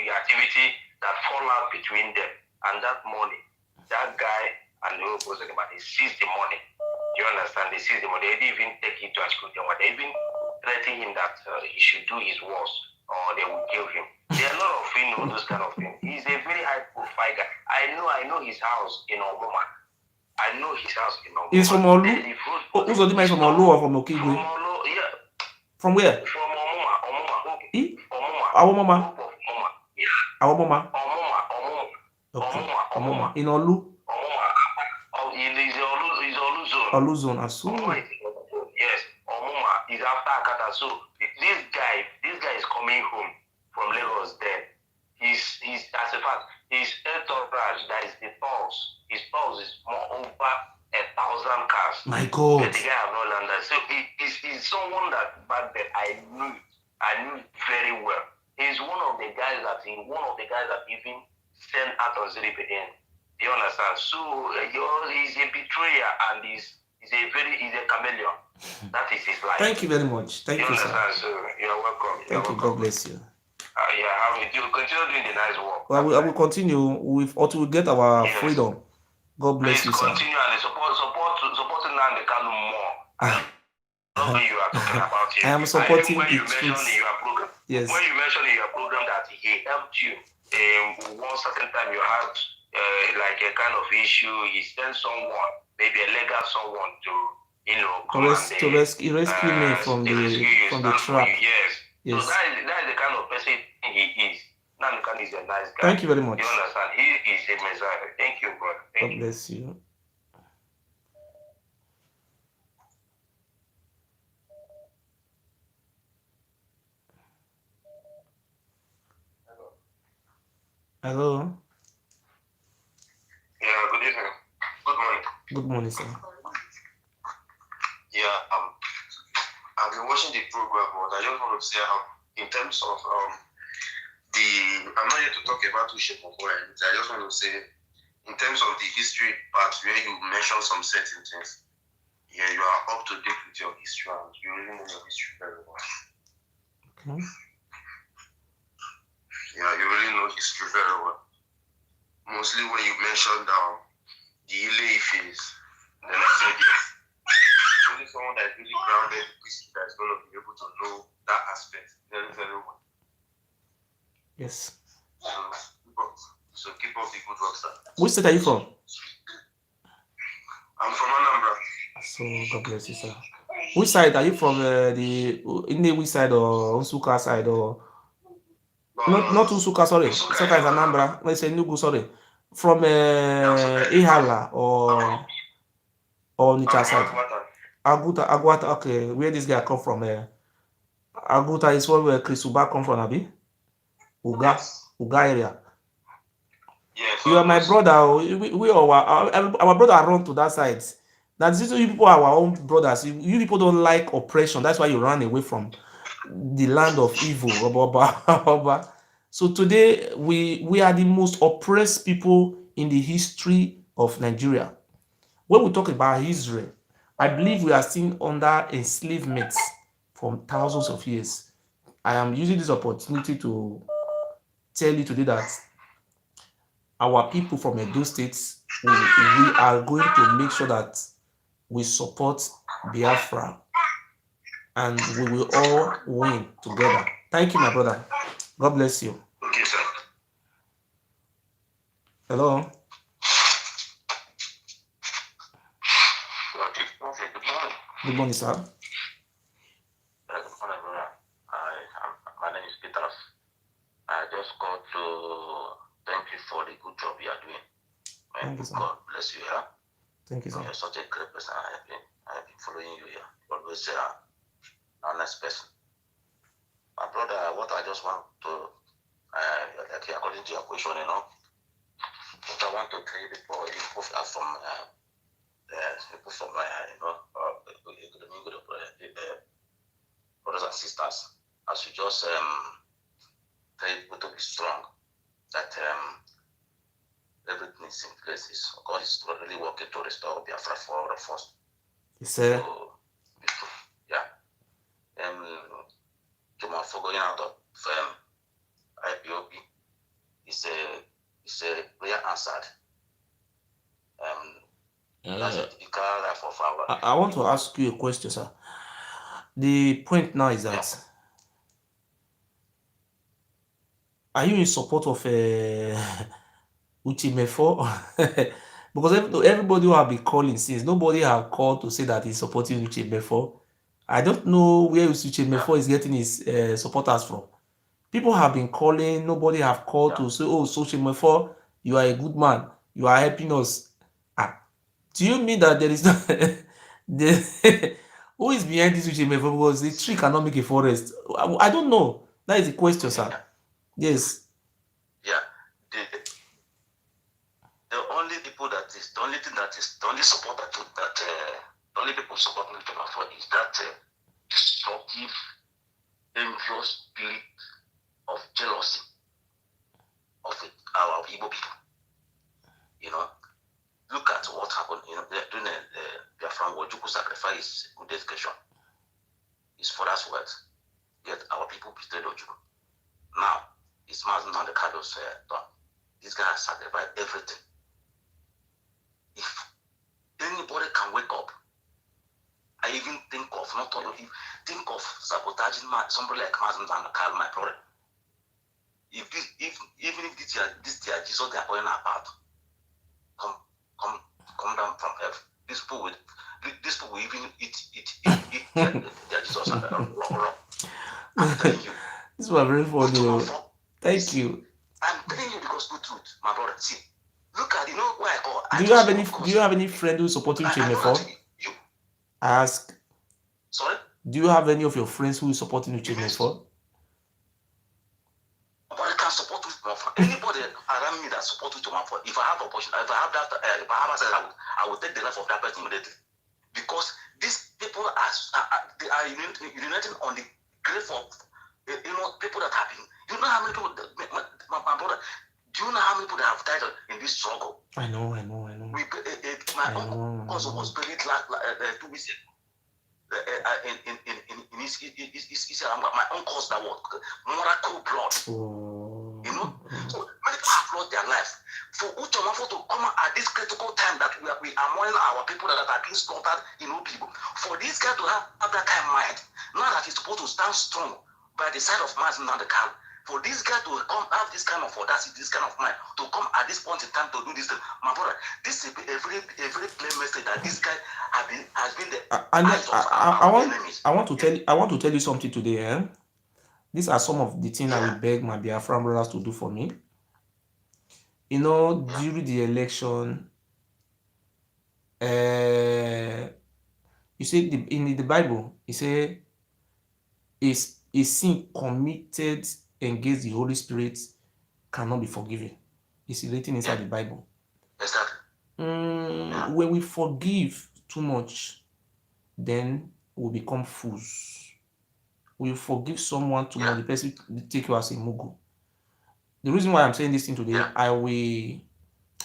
activity that fall out between them, and that money, that guy and the Hope President, they seize the money. You understand? They seize the money. They didn't even take it to Achiko. They even threaten him that he should do his worst or they will kill him. There are a lot of those kind of things. He's a very high profile guy. I know his house in Obama. I know his house in Obama. He's from Olu? Who's the man from Olu or from Okigwe? From Olu, yeah. From where? From Omuma. Okay. Omuma. Our mama. Yeah. Our mama. Omuma. Okay. Omuma. In Olu? He's Olu zone. Olu zone, Asu. Yes. Omuma is after Akata. So this guy is coming home from Lagos then. He's as a fact, his entourage, that is the pulse. His pulse is more over 1,000 cars. My God. But the guy have not landed. So he's someone that back then I knew very well. He's one of the guys that even sent out on Ziripedin. You understand? So he's a betrayer and he's a chameleon. That is his life. Thank you very much. Thank you, sir. So you're welcome. Thank you. God bless you. Continue doing the nice work. Well, I will continue until we get our freedom. God bless you, sir. Continue and supporting Nandi Kanu more. I know when you are talking about it. I am supporting when you it. mentioned in your program, yes. When you mentioned in your program that he helped you, one certain time you had like a kind of issue, he sent someone, maybe a legal someone to rescue me from the trap. Yes. Yes. So that is the kind of person he is. Nankan is a nice guy. Thank you very much. You understand? He is a messiah. Thank you, God. God bless you. Hello. Yeah, good evening. Good morning. Good morning, sir. Yeah, I've been watching the program, but I just want to say in terms of I'm not here to talk about Uche. I just want to say in terms of the history part where you mentioned some certain things. Yeah, you are up to date with your history and you really know your history very well. Okay. Yeah, you really know history very well. Mostly when you mentioned the Ile phase, then I said yes. It's only someone that is really grounded in history that is going to be able to know that aspect very, very well. Yes. So So keep up the good work, sir. Which state are you from? I'm from Anambra. So God bless you, sir. Which side are you from? The Inewi side or Nsuka side or not Nsuka? Sorry, Nsuka is Anambra. Let's say Nugu. Sorry, from Ihala or Onitsha side. Aguta. Okay, where this guy come from? Aguta is where Chris Uba come from, Abi. Uga area. Yes. You are my brother. We our brother run to that side. That's you people are our own brothers. You people don't like oppression. That's why you run away from the land of evil. So today we are the most oppressed people in the history of Nigeria. When we talk about Israel, I believe we are still under enslavement from thousands of years. I am using this opportunity to tell you today that our people from Edo States, we are going to make sure that we support Biafra and we will all win together. Thank you, my brother. God bless you. Okay, sir. Hello. Good morning, sir. Good morning, brother. My name is Peter. I just called to thank you for the good job you are doing. Thank you, sir. God bless you, yeah. Thank you, sir. You're such a great person. I have been following you here. Always a nice person. My brother, what I just want to, according to your question, what I want to tell you before people are from brothers and sisters, as you just tell people to be strong, that everything is in place. God is really working to restore Biafra for all of us. Yes, sir. So, yeah. For going out of IPOB is a prayer answered. That's a typical life of our. I want to ask you a question, sir. The point now is that are you in support of Uche Mefor? Because everybody who have been calling since, nobody have called to say that he's supporting Uche Mefor. I don't know where Uche Mefor is getting his supporters from. People have been calling, nobody have called to say, oh, Uche Mefor, you are a good man, you are helping us. Do you mean that there is not who is behind this Uche Mefor? Because the tree cannot make a forest. I don't know. That is the question, sir. Yes. Yeah. The only people the only people supporting Mefor is that destructive, envious spirit of jealousy of our Igbo people. Look at what happened. During the Biafran war, Juku sacrificed good education. His father's words. Yet our people betrayed Ojuku. Now, it's Mazi and the Kado's done. This guy has sacrificed everything. If anybody can wake up, I even think of sabotaging somebody like Mazi and the Kado, my brother. Even if this year Jesus they are going apart, come down from heaven. These people will even eat their Jesus and raw. I'm telling you. This was very funny. Thank you. I'm telling you because good truth, my brother. See, look at where I go. Do you have any friend who is supporting Uche Mefor? I ask. Sorry? Do you have any of your friends who is supporting Uche Mefor? But I can support Uche Mefor. Anybody around me that supports Uche Mefor, if I have opportunity, if I have that, I will take the life of that person immediately. Because these people they are uniting on the grave of people that have been. You know how many people, my brother, do you know how many people that have died in this struggle? I know. My uncle was buried 2 weeks ago. In his my uncle's that was miracle blood. Oh. So many people have lost their life. For Uche Mefor to come at this critical time that we are mourning our people that are being slaughtered people. For this guy to have that kind of mind, now that he's supposed to stand strong by the side of Mazi and the Kano, For this guy to come have this kind of audacity, this kind of mind, to come at this point in time to do this thing, my brother, this is a very plain message that this guy has been the eyes of our enemies. I want to tell you something today. These are some of the things I will beg my Biafran brothers to do for me. You know, during the election, you see in the Bible, it say a sin committed against the Holy Spirit cannot be forgiven. It's written inside the Bible. Exactly. When we forgive too much, then we become fools. We forgive someone too much, the person take you as a mugu. The reason why I'm saying this thing today, I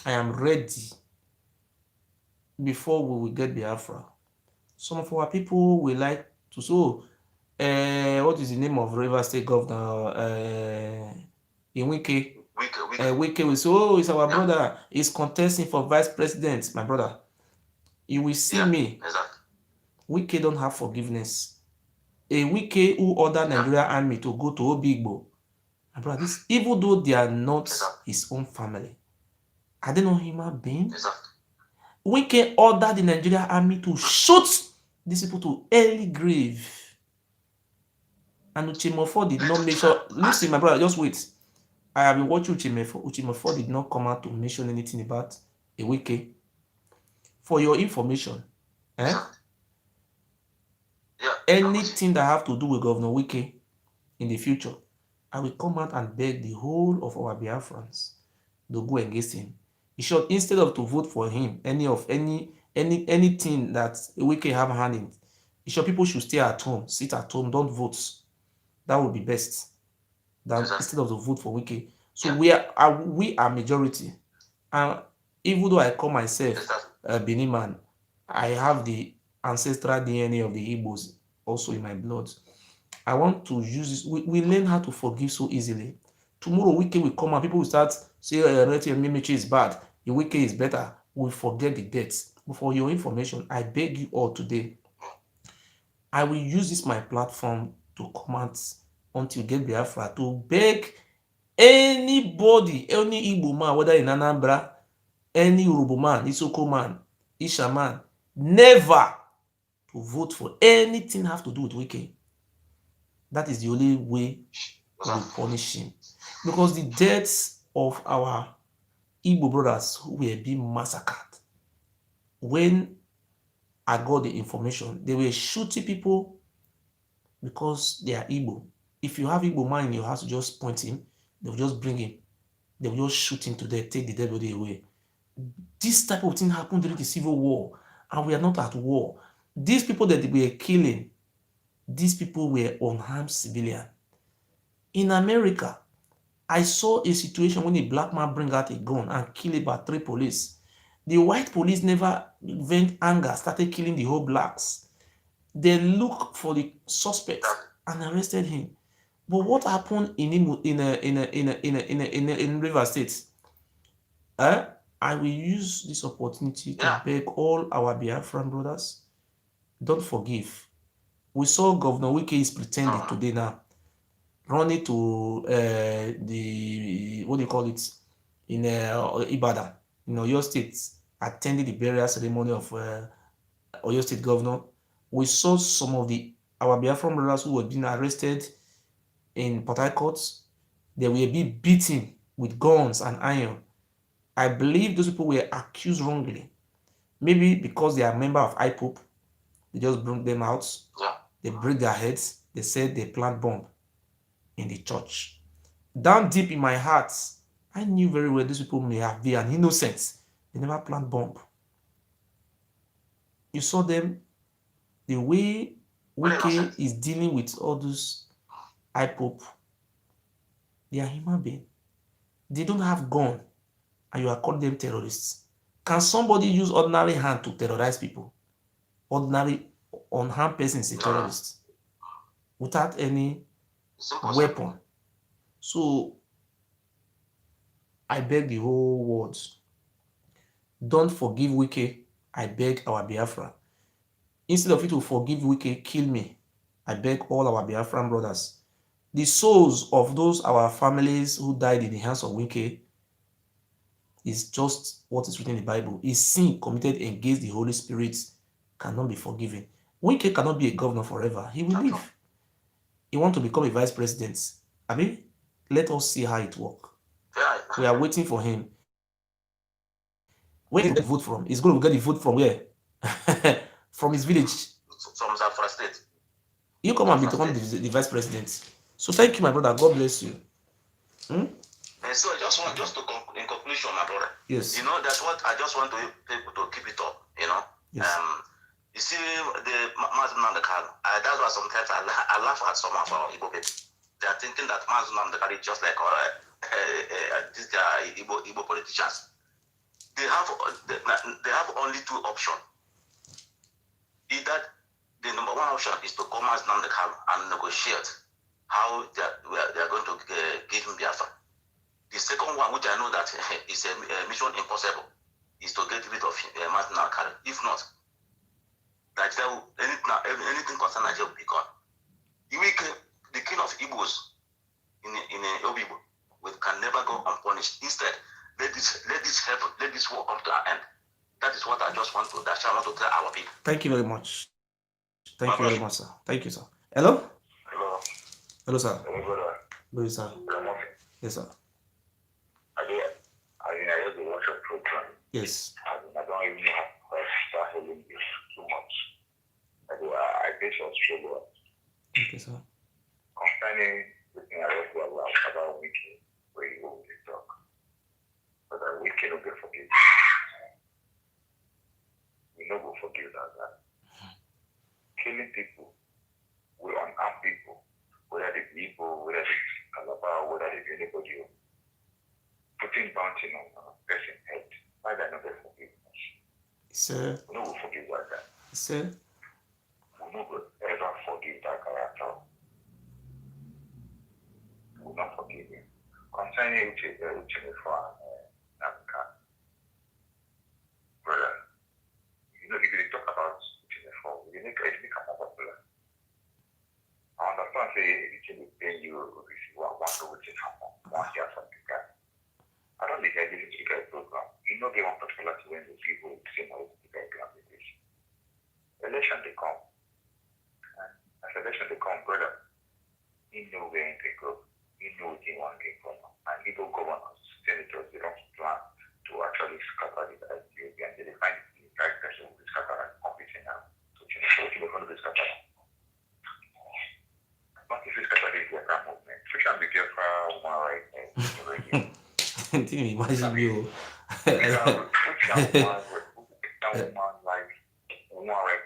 am ready before we will get Biafra. Some of our people will like to say, what is the name of River State Governor? In Uche. Uche will say, it's our brother. He's contesting for vice president, my brother. You will see me. Exactly. Uche don't have forgiveness. A Uche who ordered Nigeria army to go to Obigbo. My brother, this, even though they are not his own family, are they not human beings? Exactly. Uche ordered the Nigeria army to shoot these people to early grave. And Uche Mefor did not make sure. Listen, my brother, just wait. I have been watching Uche Mefor. Uche Mefor did not come out to mention anything about a Uche. For your information, anything that have to do with Governor Uche in the future, I will come out and beg the whole of our Biafrans to go against him. In short, instead of to vote for him, anything that Uche have hand in, in short, people should stay at home, sit at home, don't vote. That would be best than instead of to vote for Uche. So we are majority, and even though I call myself a Benin man, I have the ancestral DNA of the Igbos also in my blood. I want to use this. We learn how to forgive so easily. Tomorrow Uche will come and people will start saying Mimichi is bad, the Uche is better. We forget the deaths. For your information, I beg you all today, I will use this my platform to come out until get Biafra to beg anybody, any Igbo man, whether in Anambra, any Yoruba man, Isoko man, Isha man, never to vote for anything have to do with Uche. That is the only way we will punish him. Because the deaths of our Igbo brothers who were being massacred, when I got the information, they were shooting people because they are Igbo. If you have Igbo man in your house, you just point him, they will just bring him, they will just shoot him to death, take the dead body away. This type of thing happened during the Civil War, and we are not at war. These people that we were killing, these people were unarmed civilians. In America, I saw a situation when a black man bring out a gun and kill about 3 police. The white police never vent anger, started killing the whole blacks. They look for the suspect and arrested him. But what happened in River State? I will use this opportunity to beg all our Biafran brothers, don't forgive. We saw Governor Uche is pretending today now, running to the, what do you call it, in Ibadan, in Oyo State, attending the burial ceremony of Oyo State Governor. We saw some of our Biafran brothers who were being arrested in Port Harcourt. They will be beaten with guns and iron. I believe those people were accused wrongly. Maybe because they are members of IPOP, they just bring them out. They break their heads. They said they plant bomb in the church. Down deep in my heart, I knew very well these people may have been an innocent. They never plant bomb. You saw them, the way Uche is dealing with all those IPOP. They are human beings. They don't have gun, and you are calling them terrorists. Can somebody use ordinary hand to terrorize people? Ordinary unarmed person is a terrorist without any weapon. So I beg the whole world, don't forgive Uche. I beg our Biafra. Instead of you to forgive Uche, kill me. I beg all our Biafran brothers. The souls of those our families who died in the hands of Uche is just what is written in the Bible. His sin committed against the Holy Spirit cannot be forgiven. Uche cannot be a governor forever. He will leave. He wants to become a vice president. I mean, let us see how it works. We are waiting for him. Where did he vote from? He's going to get the vote from where? From his village. From Zamfara State. You come and become the vice president. So thank you, my brother. God bless you. And so I just want in conclusion, my brother. Yes. You know, that's what I just want people to keep it up. You know. Yes. You see, the Mazi Nandi, that's why sometimes I laugh at some of our Igbo people. They are thinking that Mazi Nandi is just like these Igbo politicians. They have only two options. Either the number one option is to come as Nandi and negotiate how they are going to give him Biafra. The second one, which I know that is a mission impossible, is to get rid of Mazi Nandi. If not, Nigeria, anything concerning Nigeria will be gone. The king of Igbos in Obibo can never go unpunished. Instead, let this war come to an end. That is what I just want to tell our people. Thank you very much. Thank you very much, sir. Thank you, sir. Hello? Hello, sir. Hello, sir. Yes, sir. I heard the worship program. Yes. I don't even start hearing this too much. I guess Australia. Okay, sir. Concerning the thing I read about Uche, where you always talk. But Uche will be forgiven. We know we'll forgive that. Killing people, we unarm people, whether they be people, whether they be Calabar, whether they be anybody, putting bounty on a person's head. Why they not get forgiveness? Sir. We know we'll forgive that. Sir. We will not ever forgive that character. We will not forgive him. Concerning Uche Mefor and Nandi, brother, you know, if you talk about Uche Mefor, you make it become more popular. I understand say Uche will pay you if you want to which is happen. Once you have something guy. I don't think I listen to the guy program. You know they want particular to when the people say how the guy can be this. Election they come. As election they come, brother, you know where they go. You know what you want to get from. And people governors, senators, they don't plan to actually scatter the idea and they find the right person who will scatter and competing now. So you know what you're going to be scatter. Not if you scatter the Biafra movement. Social media for one right now. I think imagine you. Woman like woman right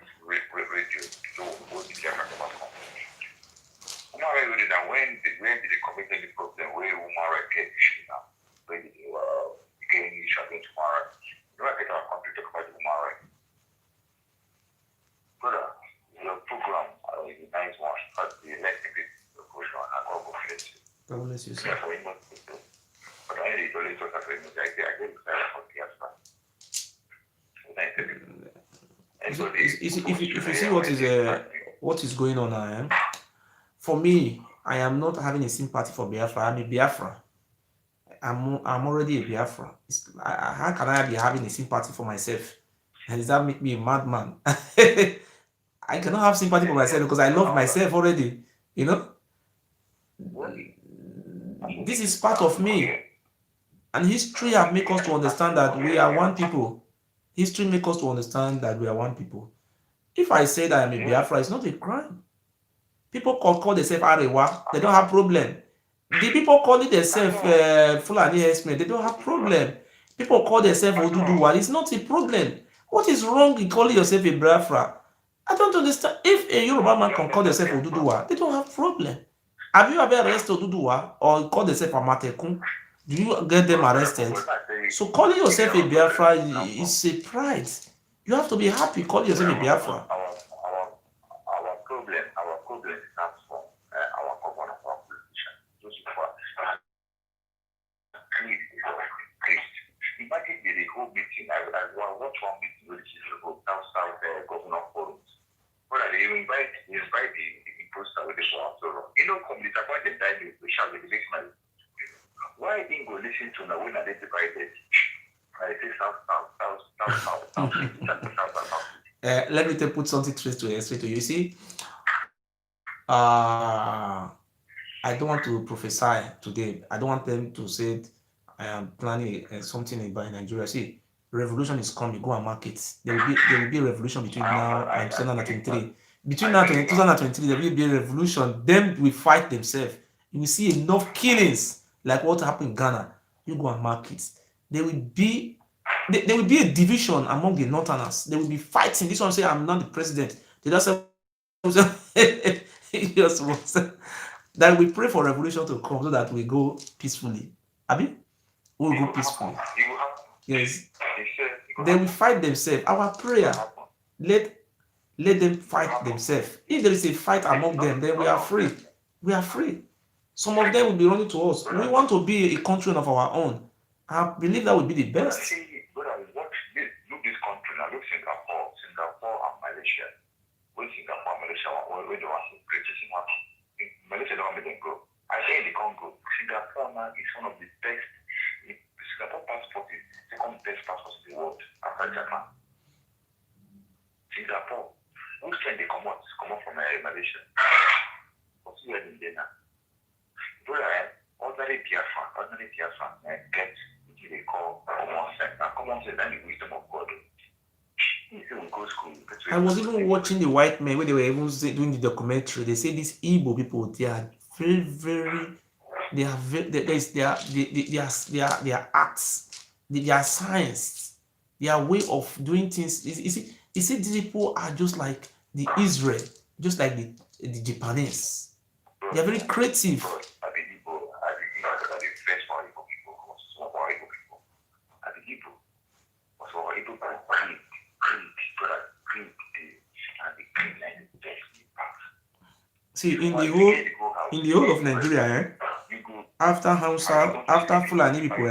radio so what the camera come from. Woman right radio now when did they commit any problem where woman right get issue now? Where did they get any issue against woman right? You know I get our country talk about woman right. Brother, your program is a nice one, but the elected people push on and go for it. God bless you, sir. Yeah, for him, but I need to only talk about it. I get excited for the answer. If you see what is going on now, for me, I am not having a sympathy for Biafra. I'm a Biafra. I'm already a Biafra. How can I be having a sympathy for myself? And does that make me a madman? I cannot have sympathy for myself because I love myself already. You know, this is part of me. And history have made us to understand that we are one people. History makes us to understand that we are one people. If I say that I'm a Biafra, it's not a crime. People call themselves Arewa, they don't have problem. The people calling themselves Fulani Herdsmen, they don't have problem. People call themselves Oduduwa, it's not a problem. What is wrong in calling yourself a Biafra? I don't understand. If a Yoruba man can call themselves Oduduwa, they don't have problem. Have you ever arrested Oduduwa or called themselves Amatekun? Do you get them arrested? So calling yourself a Biafra is a pride. You have to be happy calling yourself a Biafra. Our problem comes from our government, our politician. Those who are imagine the whole meeting. I watch one meeting with the South governor forums. But they invite the poster with the so you know, come disappointed let me put something straight to you. You see, I don't want to prophesy today. I don't want them to say I am planning something about Nigeria. See, revolution is coming. Go and mark it. There will be a revolution between now and 2023. Between now and 2023, there will be a revolution. Them will fight themselves. You will see enough killings like what happened in Ghana. You go and mark it. There will be a division among the Northerners. They will be fighting. This one say I'm not the president. They just say just was that we pray for revolution to come so that we go peacefully. Abi? We will go peacefully. Yes. They will fight themselves. Our prayer, let them fight themselves. If there is a fight among them, then we are free. We are free. Some of them will be running to us. We want to be a country of our own. I believe that would be the best. Look this country now. Look Singapore and Malaysia. When Singapore and Malaysia where they want to create Malaysia don't make them go. I say in the Congo, Singapore now is one of the best. Singapore passport is the second best passport in the world after Japan. Singapore, who's trying to come out from Malaysia? What's the in there now? Ordinary Biafran, get what they call common sense. Now, common sense and the wisdom of God. I was even watching the white men when they were even doing the documentary. They say these Igbo people, they are they are their arts, their science, their way of doing things. You see, these people are just like the Israel, just like the Japanese. They are very creative. See, in the whole of Nigeria, after Hausa, after Fulani people,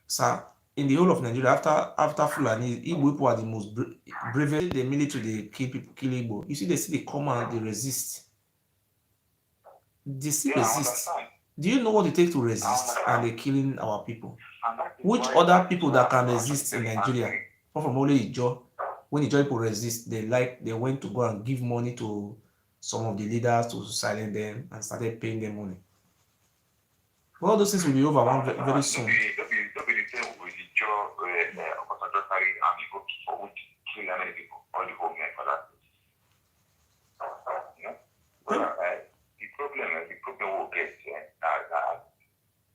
sir, in the whole of Nigeria, after Fulani, Igbo people are the most bravest. The military, they kill Igbo. You see, they come and they resist. They still resist. Do you know what it takes to resist? And they're killing our people. Which other people that can resist in Nigeria? Apart from only Ijo. When Ijo people resist, they went to go and give money to some of the leaders to silence them and started paying them money. All those things will be over very soon.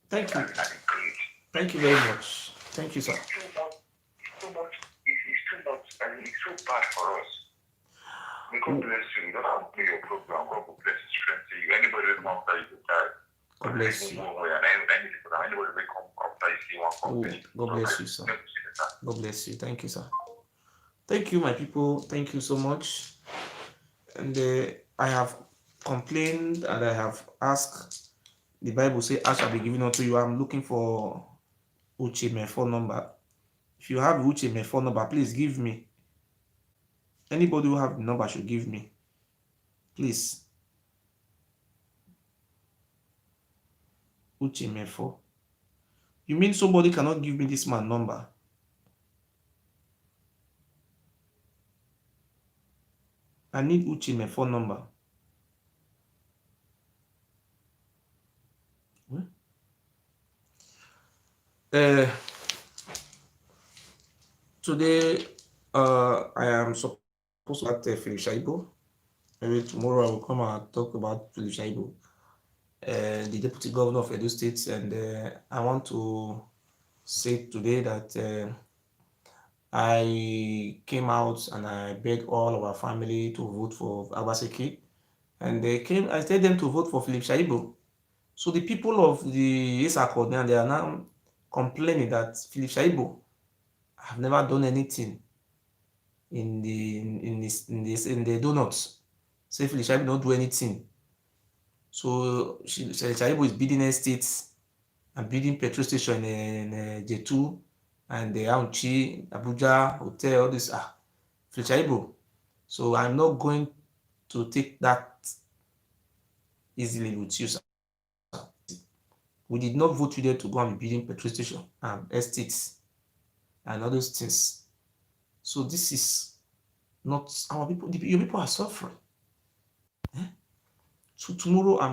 Thank you. Thank you very much. Thank you, sir. It's too bad for us. May God bless you. You don't have to play your program. God will bless you, strengthen you. Anybody will come after you to die. God bless you. God bless you, sir. God bless you. Thank you, sir. Thank you, my people. Thank you so much. And I have complained and I have asked. The Bible says, "I shall be given unto you." I'm looking for Uche Mefor number. If you have Uche Mefor number, please give me. Anybody who have the number should give me. Please. Uche Mefor. You mean somebody cannot give me this man number? I need Uche Mefor number. Today, I am supposed to ask Philip Shaibu. Maybe tomorrow I will come and talk about Philip Shaibu, the Deputy Governor of Edo State, and I want to say today that I came out and I begged all of our family to vote for Abaseki, and I told them to vote for Philip Shaibu. So the people of the Isako now, they are now complaining that Philip Shaibu have never done anything in the donuts. Say Philip Shaibu don't do anything. So Shaibu is building estates and building petrol station in J2 and the Aunchi, Abuja, hotel, all this. Philip Shaibu. So I'm not going to take that easily with you, sir. We did not vote you there to go and be building petrol station and estates and all those things. So this is not our people. Your people are suffering. So tomorrow I'm